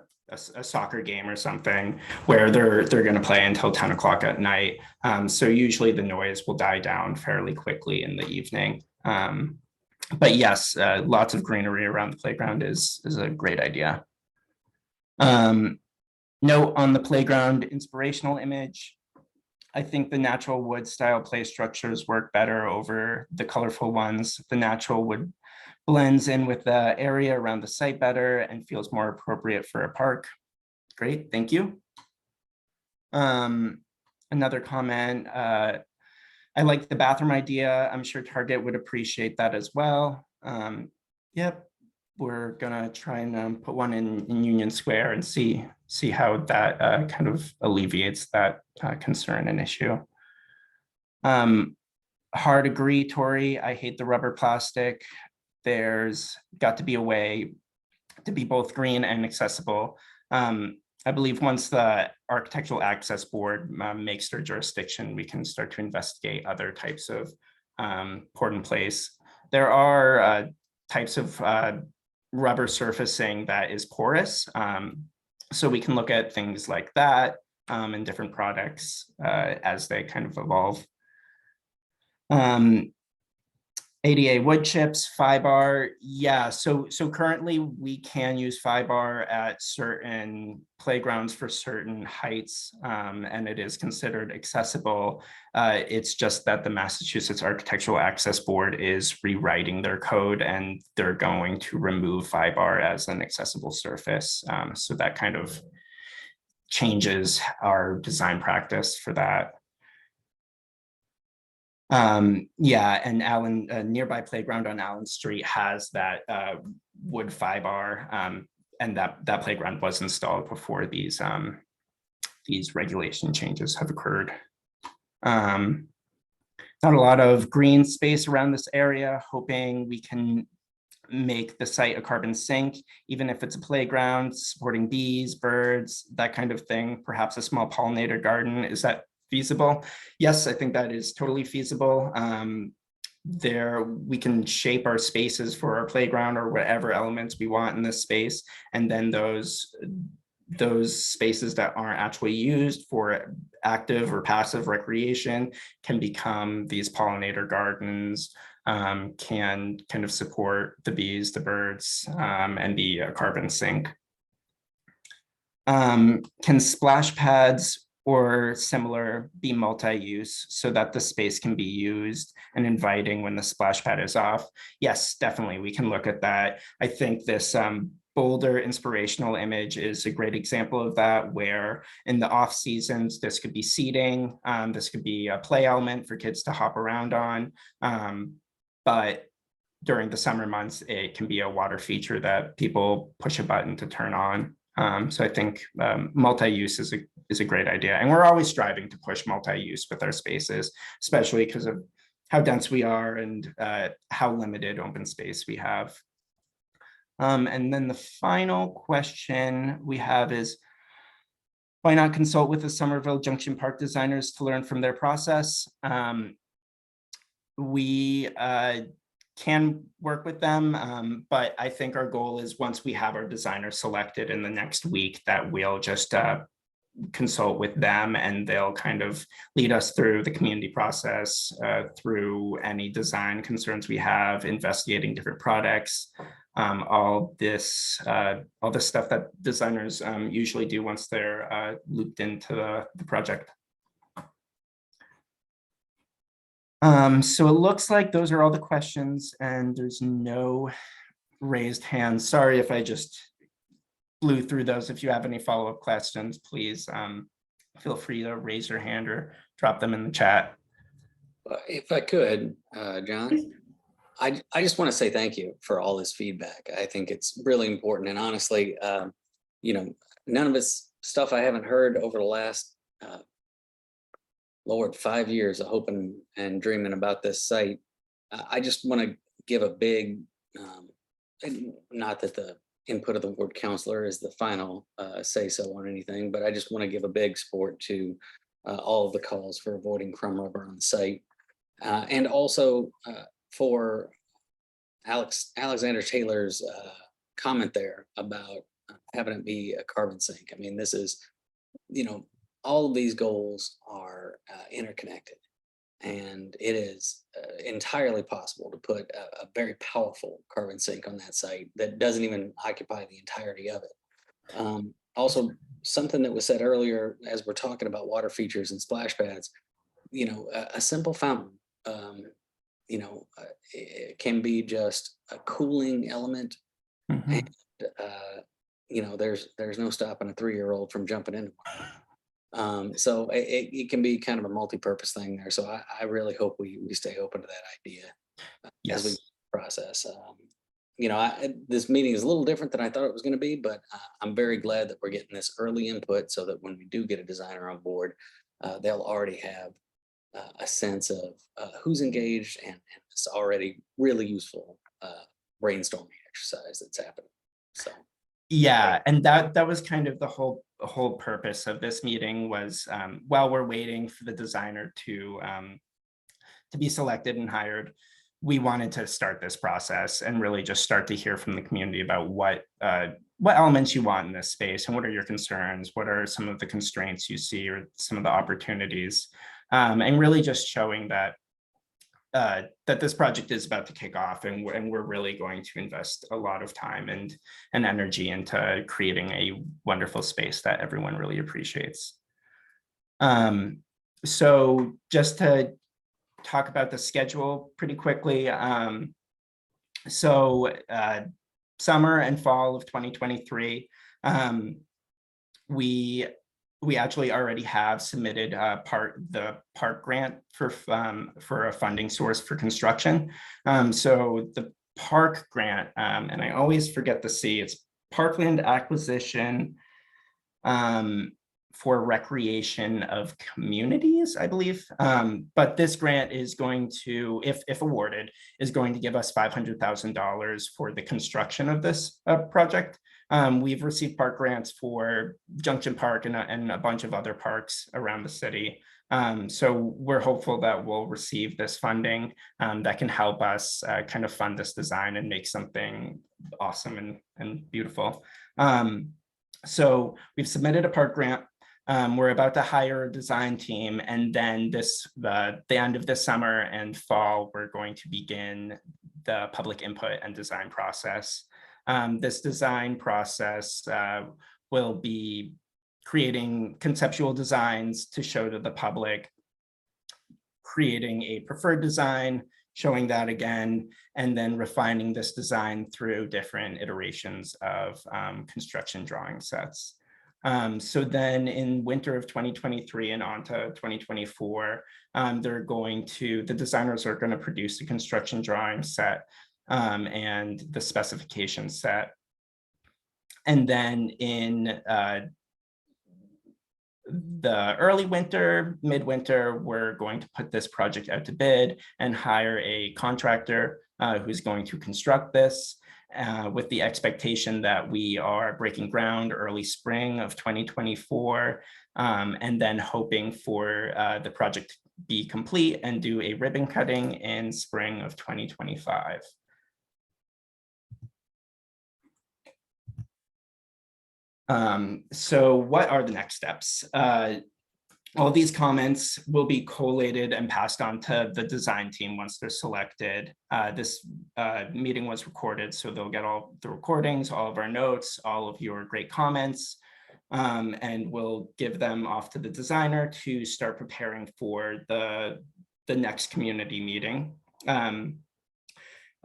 soccer game or something where they're going to play until 10 o'clock at night. So usually the noise will die down fairly quickly in the evening. But yes, lots of greenery around the playground is a great idea. Note on the playground inspirational image. I think the natural wood style play structures work better over the colorful ones. The natural wood blends in with the area around the site better and feels more appropriate for a park. Great, thank you. Another comment, I like the bathroom idea. I'm sure Target would appreciate that as well. Yep, we're gonna try and put one in Union Square and see how that kind of alleviates that concern and issue. Hard agree, Tori. I hate the rubber plastic. There's got to be a way to be both green and accessible. I believe once the Architectural Access Board makes their jurisdiction, we can start to investigate other types of poured in place. There are types of rubber surfacing that is porous. So we can look at things like that in different products as they kind of evolve. ADA wood chips, FIBAR, yeah. So currently we can use FIBAR at certain playgrounds for certain heights, and it is considered accessible. It's just that the Massachusetts Architectural Access Board is rewriting their code, and they're going to remove FIBAR as an accessible surface. So that kind of changes our design practice for that. Yeah, and Allen, a nearby playground on Allen Street has that wood FIBAR, and that playground was installed before these regulation changes have occurred. Not a lot of green space around this area, hoping we can make the site a carbon sink, even if it's a playground supporting bees, birds, that kind of thing, perhaps a small pollinator garden. Is that feasible? Yes, I think that is totally feasible. There we can shape our spaces for our playground or whatever elements we want in this space, and then those spaces that aren't actually used for active or passive recreation can become these pollinator gardens, can kind of support the bees, the birds, and be a carbon sink. Can splash pads or similar be multi-use so that the space can be used and inviting when the splash pad is off? Yes, definitely, we can look at that. I think this Boulder inspirational image is a great example of that, where in the off seasons, this could be seating, this could be a play element for kids to hop around on, but during the summer months, it can be a water feature that people push a button to turn on. So I think multi-use is a great idea. And we're always striving to push multi-use with our spaces, especially because of how dense we are and how limited open space we have. And then the final question we have is, why not consult with the Somerville Junction Park designers to learn from their process? We can work with them, but I think our goal is once we have our designer selected in the next week, that we'll just consult with them and they'll kind of lead us through the community process, through any design concerns we have, investigating different products, all this stuff that designers usually do once they're looped into the project. So it looks like those are all the questions and there's no raised hands. Sorry if I just blew through those. If you have any follow-up questions, please feel free to raise your hand or drop them in the chat. If I could, John, I just want to say thank you for all this feedback. I think it's really important. And honestly, none of it's stuff I haven't heard over the last Lord, 5 years of hoping and dreaming about this site. I just want to give a big, not that the input of the ward counselor is the final say so on anything, but I just want to give a big support to all of the calls for avoiding crumb rubber on the site. And also for Alexander Taylor's comment there about having it be a carbon sink. I mean, this is, all of these goals are interconnected, and it is entirely possible to put a very powerful carbon sink on that site that doesn't even occupy the entirety of it. Also, something that was said earlier as we're talking about water features and splash pads, a simple fountain, it can be just a cooling element. Mm-hmm. And, there's no stopping a 3-year-old from jumping into one. So it can be kind of a multi-purpose thing there. So I really hope we stay open to that idea as we process. This meeting is a little different than I thought it was going to be, but I'm very glad that we're getting this early input so that when we do get a designer on board, they'll already have a sense of who's engaged, and it's already really useful brainstorming exercise that's happening. So. Yeah, and that was kind of the whole purpose of this meeting was while we're waiting for the designer to be selected and hired, we wanted to start this process and really just start to hear from the community about what elements you want in this space and what are your concerns, what are some of the constraints you see or some of the opportunities, and really just showing that that this project is about to kick off, and we're really going to invest a lot of time and energy into creating a wonderful space that everyone really appreciates. So just to talk about the schedule pretty quickly. Summer and fall of 2023, we actually already have submitted the park grant for a funding source for construction. So the park grant, and I always forget the C, it's parkland acquisition for recreation of communities, I believe. But this grant is going to, if awarded, is going to give us $500,000 for the construction of this project. We've received park grants for Junction Park and a bunch of other parks around the city. So we're hopeful that we'll receive this funding that can help us kind of fund this design and make something awesome and beautiful. So we've submitted a park grant. We're about to hire a design team, and then the end of this summer and fall, we're going to begin the public input and design process. This design process will be creating conceptual designs to show to the public, creating a preferred design, showing that again, and then refining this design through different iterations of construction drawing sets. So then in winter of 2023 and on to 2024, the designers are going to produce a construction drawing set and the specification set. And then in the early winter, midwinter, we're going to put this project out to bid and hire a contractor who's going to construct this. With the expectation that we are breaking ground early spring of 2024, and then hoping for the project to be complete and do a ribbon cutting in spring of 2025. So what are the next steps? All these comments will be collated and passed on to the design team once they're selected. This meeting was recorded, so they'll get all the recordings, all of our notes, all of your great comments, and we'll give them off to the designer to start preparing for the next community meeting.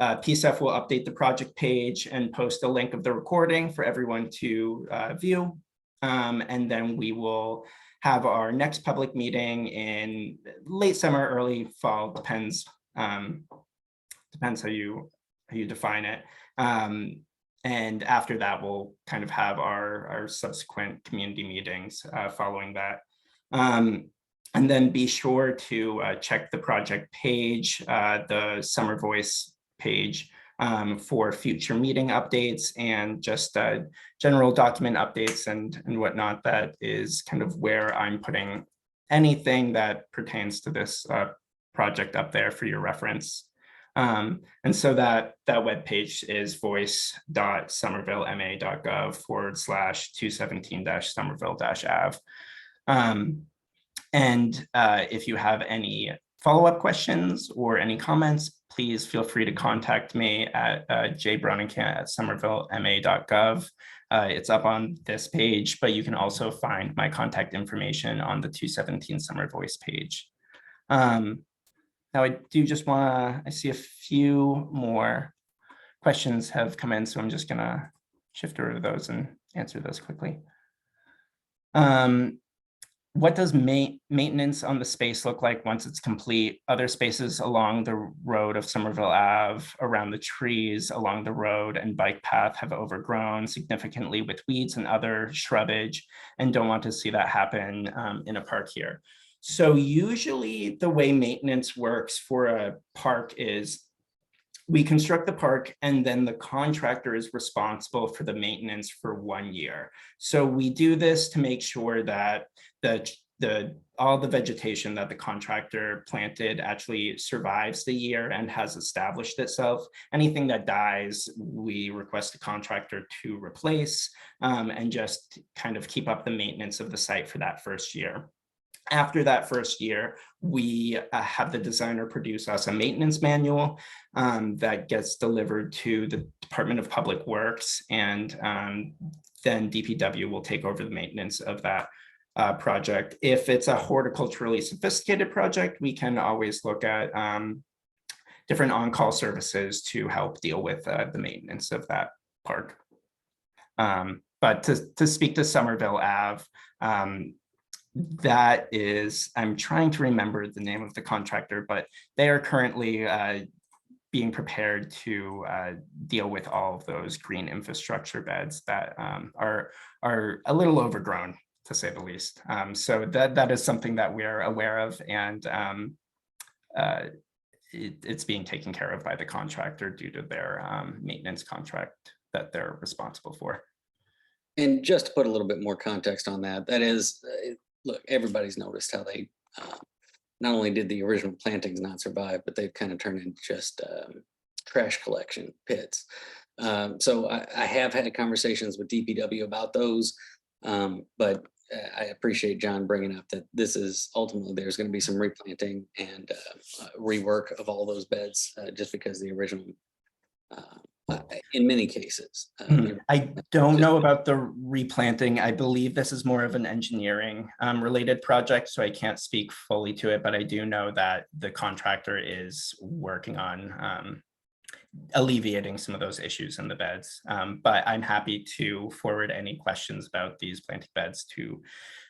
PSEF will update the project page and post a link of the recording for everyone to view. And then we will have our next public meeting in late summer, early fall, depends how you define it. And after that, we'll kind of have our subsequent community meetings following that. And then be sure to check the project page, the Summer Voice page, for future meeting updates and just general document updates and whatnot. That is kind of where I'm putting anything that pertains to this project up there for your reference. And so that webpage is voice.somervillema.gov/217-Somerville-Ave. And if you have any follow-up questions or any comments, please feel free to contact me at jbrowningcamp@somervillema.gov. It's up on this page, but you can also find my contact information on the 217 Summer Voice page. Now I do just want to, I see a few more questions have come in, so I'm just gonna shift over to those and answer those quickly. What does maintenance on the space look like once it's complete? Other spaces along the road of Somerville Ave, around the trees along the road and bike path have overgrown significantly with weeds and other shrubage, and don't want to see that happen in a park here. So usually the way maintenance works for a park is we construct the park and then the contractor is responsible for the maintenance for 1 year. So we do this to make sure that all the vegetation that the contractor planted actually survives the year and has established itself. Anything that dies, we request the contractor to replace and just kind of keep up the maintenance of the site for that first year. After that first year, we have the designer produce us a maintenance manual that gets delivered to the Department of Public Works, and then DPW will take over the maintenance of that project. If it's a horticulturally sophisticated project, we can always look at different on-call services to help deal with the maintenance of that park. But to speak to Somerville Ave, that is, I'm trying to remember the name of the contractor, but they are currently being prepared to deal with all of those green infrastructure beds that are a little overgrown, to say the least. So that is something that we're aware of, and it's being taken care of by the contractor due to their maintenance contract that they're responsible for. And just to put a little bit more context on that, that is, look, everybody's noticed how they, not only did the original plantings not survive, but they've kind of turned into just trash collection pits. So I have had conversations with DPW about those, but I appreciate John bringing up that this is ultimately, there's going to be some replanting and rework of all those beds, just because the original, in many cases. I don't know about the replanting. I believe this is more of an engineering related project, so I can't speak fully to it, but I do know that the contractor is working on alleviating some of those issues in the beds. But I'm happy to forward any questions about these planting beds to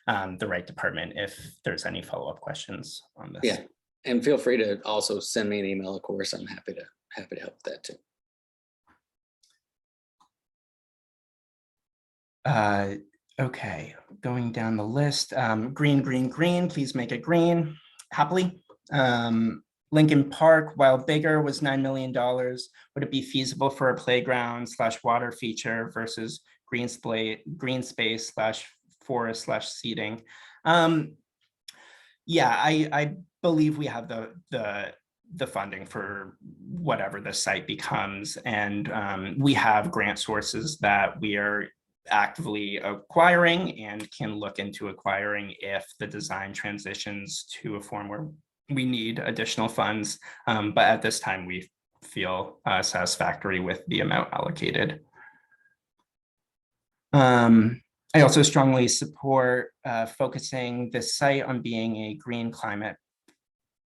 the right department if there's any follow-up questions on this. Yeah, and feel free to also send me an email. Of course, I'm happy to help with that too. Okay, going down the list. Green, green, green, please make it green. Happily. Lincoln Park, while bigger, was $9 million. Would it be feasible for a playground / water feature versus green space / forest / seating? Yeah, I believe we have the funding for whatever the site becomes, and we have grant sources that we are actively acquiring and can look into acquiring if the design transitions to a form where we need additional funds. But at this time, we feel satisfactory with the amount allocated. I also strongly support focusing this site on being a green climate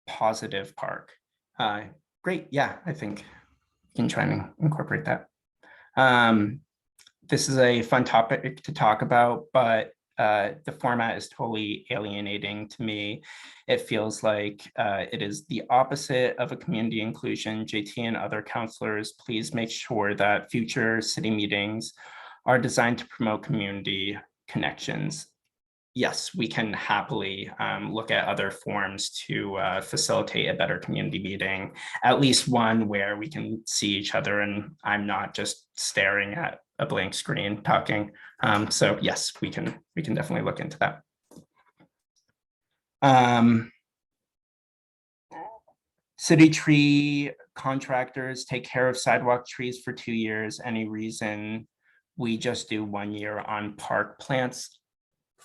positive park. Great, yeah, I think we can try and incorporate that. This is a fun topic to talk about, but the format is totally alienating to me. It feels like it is the opposite of a community inclusion. JT and other counselors, please make sure that future city meetings are designed to promote community connections. Yes, we can happily look at other forms to facilitate a better community meeting, at least one where we can see each other and I'm not just staring at a blank screen talking. So yes, we can definitely look into that. City tree contractors take care of sidewalk trees for 2 years. Any reason we just do 1 year on park plants?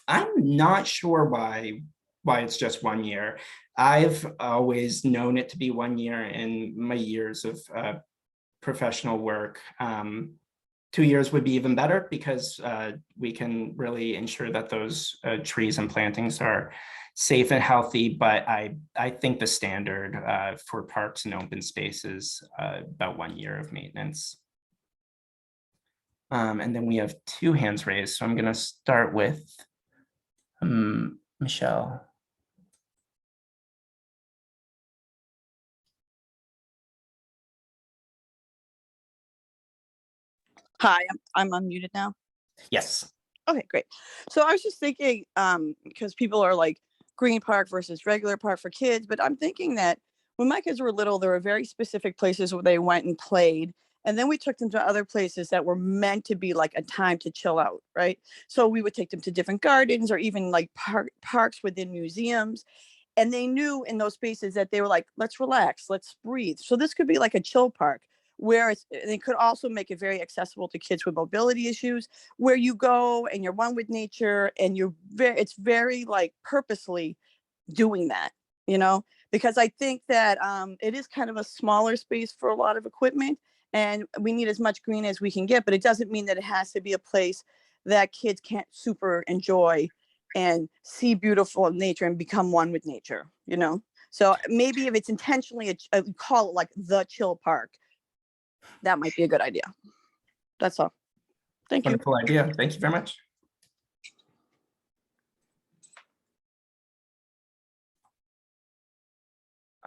I'm not sure why it's just 1 year. I've always known it to be 1 year in my years of professional work. 2 years would be even better because we can really ensure that those trees and plantings are safe and healthy. But I think the standard for parks and open spaces about 1 year of maintenance. And then we have 2 hands raised. So I'm going to start with Michelle. Hi, I'm unmuted now. Yes. Okay, great. So I was just thinking, because people are like green park versus regular park for kids, but I'm thinking that when my kids were little, there were very specific places where they went and played. And then we took them to other places that were meant to be like a time to chill out, right? So we would take them to different gardens or even like parks within museums. And they knew in those spaces that they were like, let's relax, let's breathe. So this could be like a chill park where they could also make it very accessible to kids with mobility issues, where you go and you're one with nature and it's very like purposely doing that, because I think that it is kind of a smaller space for a lot of equipment, and we need as much green as we can get, but it doesn't mean that it has to be a place that kids can't super enjoy and see beautiful nature and become one with nature, So maybe if it's intentionally, call it like the chill park, that might be a good idea. That's all. Thank you. Wonderful idea. Thank you very much.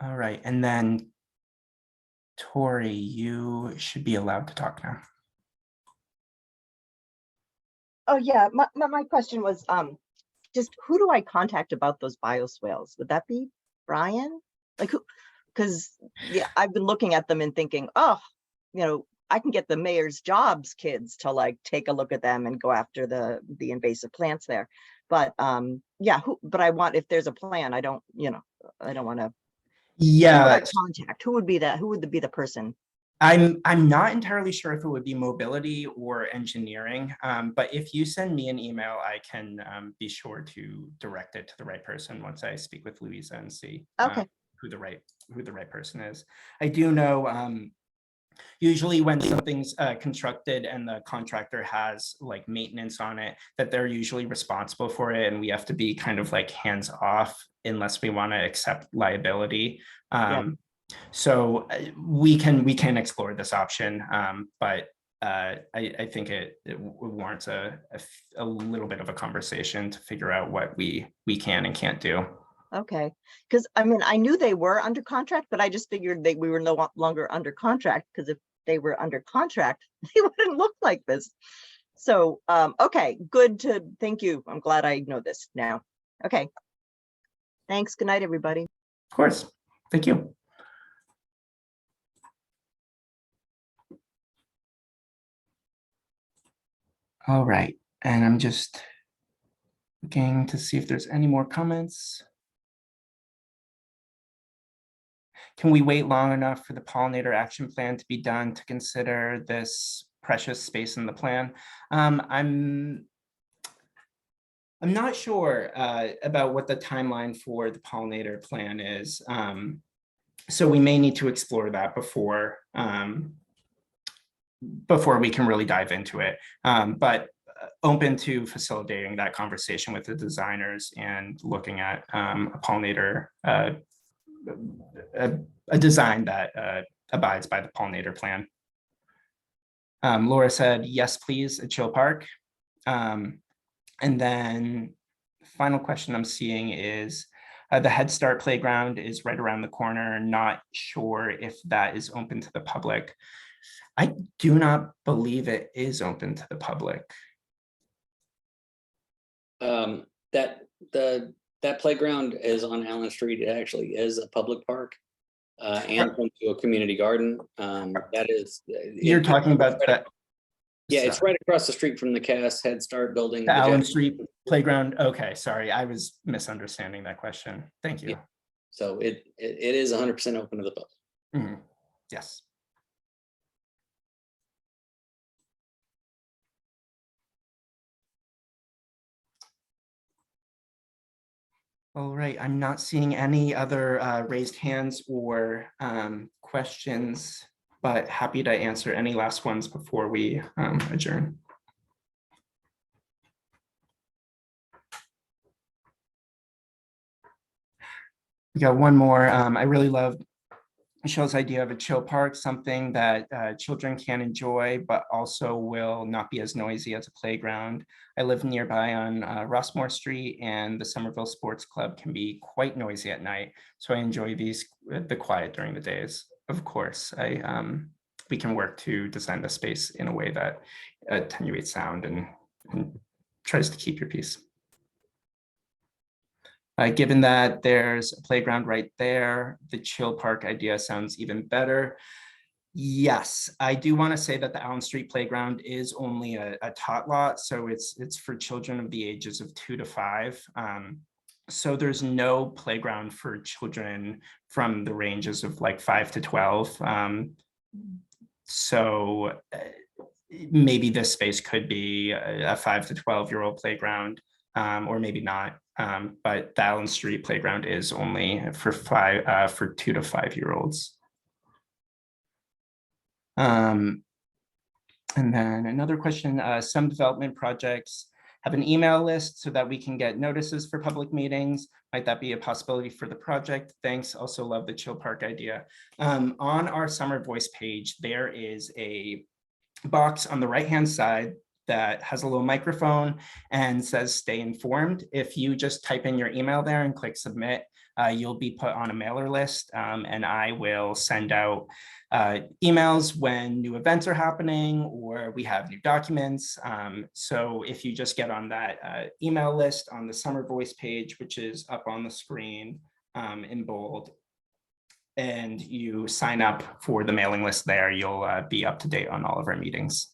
All right, and then Tori, you should be allowed to talk now. Oh, yeah, my question was, just who do I contact about those bioswales? Would that be Brian? Like who? Because yeah, I've been looking at them and thinking, oh, I can get the mayor's jobs kids to like take a look at them and go after the invasive plants there. But yeah, but I want, if there's a plan, I don't want to. Yeah, Who would I contact? Who would be that? Who would be the person? I'm not entirely sure if it would be mobility or engineering, but if you send me an email, I can be sure to direct it to the right person once I speak with Louisa and see who the right person is. I do know usually when something's constructed and the contractor has like maintenance on it, that they're usually responsible for it, and we have to be kind of like hands off unless we want to accept liability. So we can explore this option, but I think it warrants a little bit of a conversation to figure out what we can and can't do. Okay, because I mean, I knew they were under contract, but I just figured we were no longer under contract, because if they were under contract, they wouldn't look like this. So, okay, thank you. I'm glad I know this now. Okay. Thanks. Good night, everybody. Of course. Thank you. All right, and I'm just looking to see if there's any more comments. Can we wait long enough for the pollinator action plan to be done to consider this precious space in the plan? I'm not sure about what the timeline for the pollinator plan is. So we may need to explore that before we can really dive into it. But open to facilitating that conversation with the designers and looking at a pollinator, a design that abides by the pollinator plan. Laura said, yes, please, a chill park. And then final question I'm seeing is, the Head Start playground is right around the corner. Not sure if that is open to the public. I do not believe it is open to the public. That playground is on Allen Street. It actually is a public park and home to a community garden. That is. You're talking about that. Yeah, it's right across the street from the Cass Head Start building. The Allen Street playground. Okay, sorry, I was misunderstanding that question. Thank you. Yeah. So it is 100% open to the public. Mm-hmm. Yes. All right, I'm not seeing any other raised hands or questions, but happy to answer any last ones before we adjourn. We got one more. I really love Michelle's idea of a chill park, something that children can enjoy, but also will not be as noisy as a playground. I live nearby on Rossmore Street, and the Somerville Sports Club can be quite noisy at night. So I enjoy the quiet during the days. Of course, we can work to design the space in a way that attenuates sound and tries to keep your peace. Given that there's a playground right there, the chill park idea sounds even better. Yes, I do want to say that the Allen Street playground is only a tot lot, so it's for children of the ages of 2 to 5. So there's no playground for children from the ranges of like 5 to 12. So maybe this space could be a 5 to 12-year-old playground. or maybe not. But the Allen Street Playground is only for 2 to 5 year olds. And then another question, some development projects have an email list so that we can get notices for public meetings. Might that be a possibility for the project? Thanks. Also love the chill park idea. On our Summer Voice page, there is a box on the right-hand side that has a little microphone and says stay informed. If you just type in your email there and click submit, you'll be put on a mailer list, and I will send out emails when new events are happening or we have new documents. So if you just get on that email list on the Summer Voice page, which is up on the screen in bold, and you sign up for the mailing list there, you'll be up to date on all of our meetings.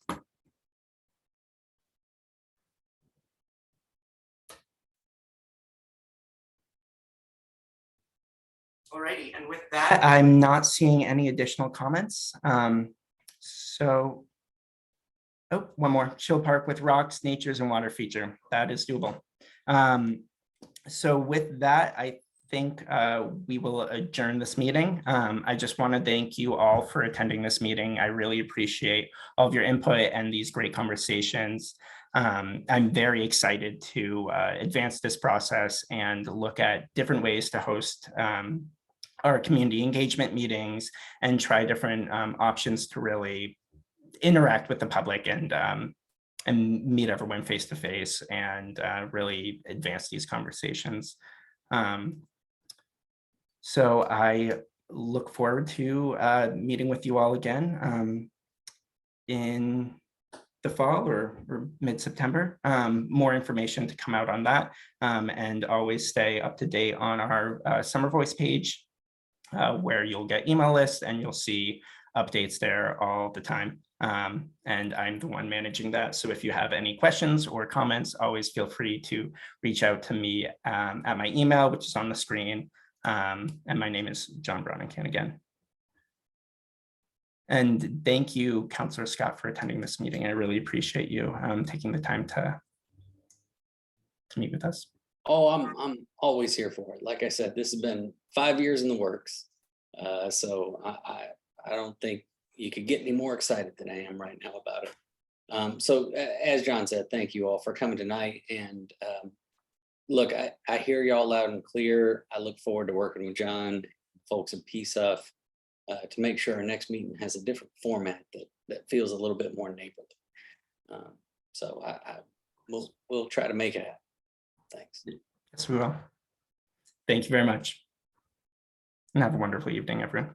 Alrighty, and with that, I'm not seeing any additional comments. So, oh, one more. Chill park with rocks, natures, and water feature. That is doable. So with that, I think we will adjourn this meeting. I just want to thank you all for attending this meeting. I really appreciate all of your input and these great conversations. I'm very excited to advance this process and look at different ways to host our community engagement meetings and try different options to really interact with the public and meet everyone face to face and really advance these conversations. So I look forward to meeting with you all again in the fall or mid-September. More information to come out on that, and always stay up to date on our Summer Voice page, where you'll get email lists and you'll see updates there all the time. And I'm the one managing that. So if you have any questions or comments, always feel free to reach out to me at my email, which is on the screen. And my name is John Bronican again. And thank you, Councillor Scott, for attending this meeting. I really appreciate you taking the time to meet with us. Oh, I'm always here for it. Like I said, this has been 5 years in the works. So I don't think you could get any more excited than I am right now about it. So as John said, thank you all for coming tonight. And look, I hear y'all loud and clear. I look forward to working with John, folks in PSUF, to make sure our next meeting has a different format that feels a little bit more neighborly. So we'll try to make it happen. Thanks. Yes, we will. Thank you very much. And have a wonderful evening, everyone.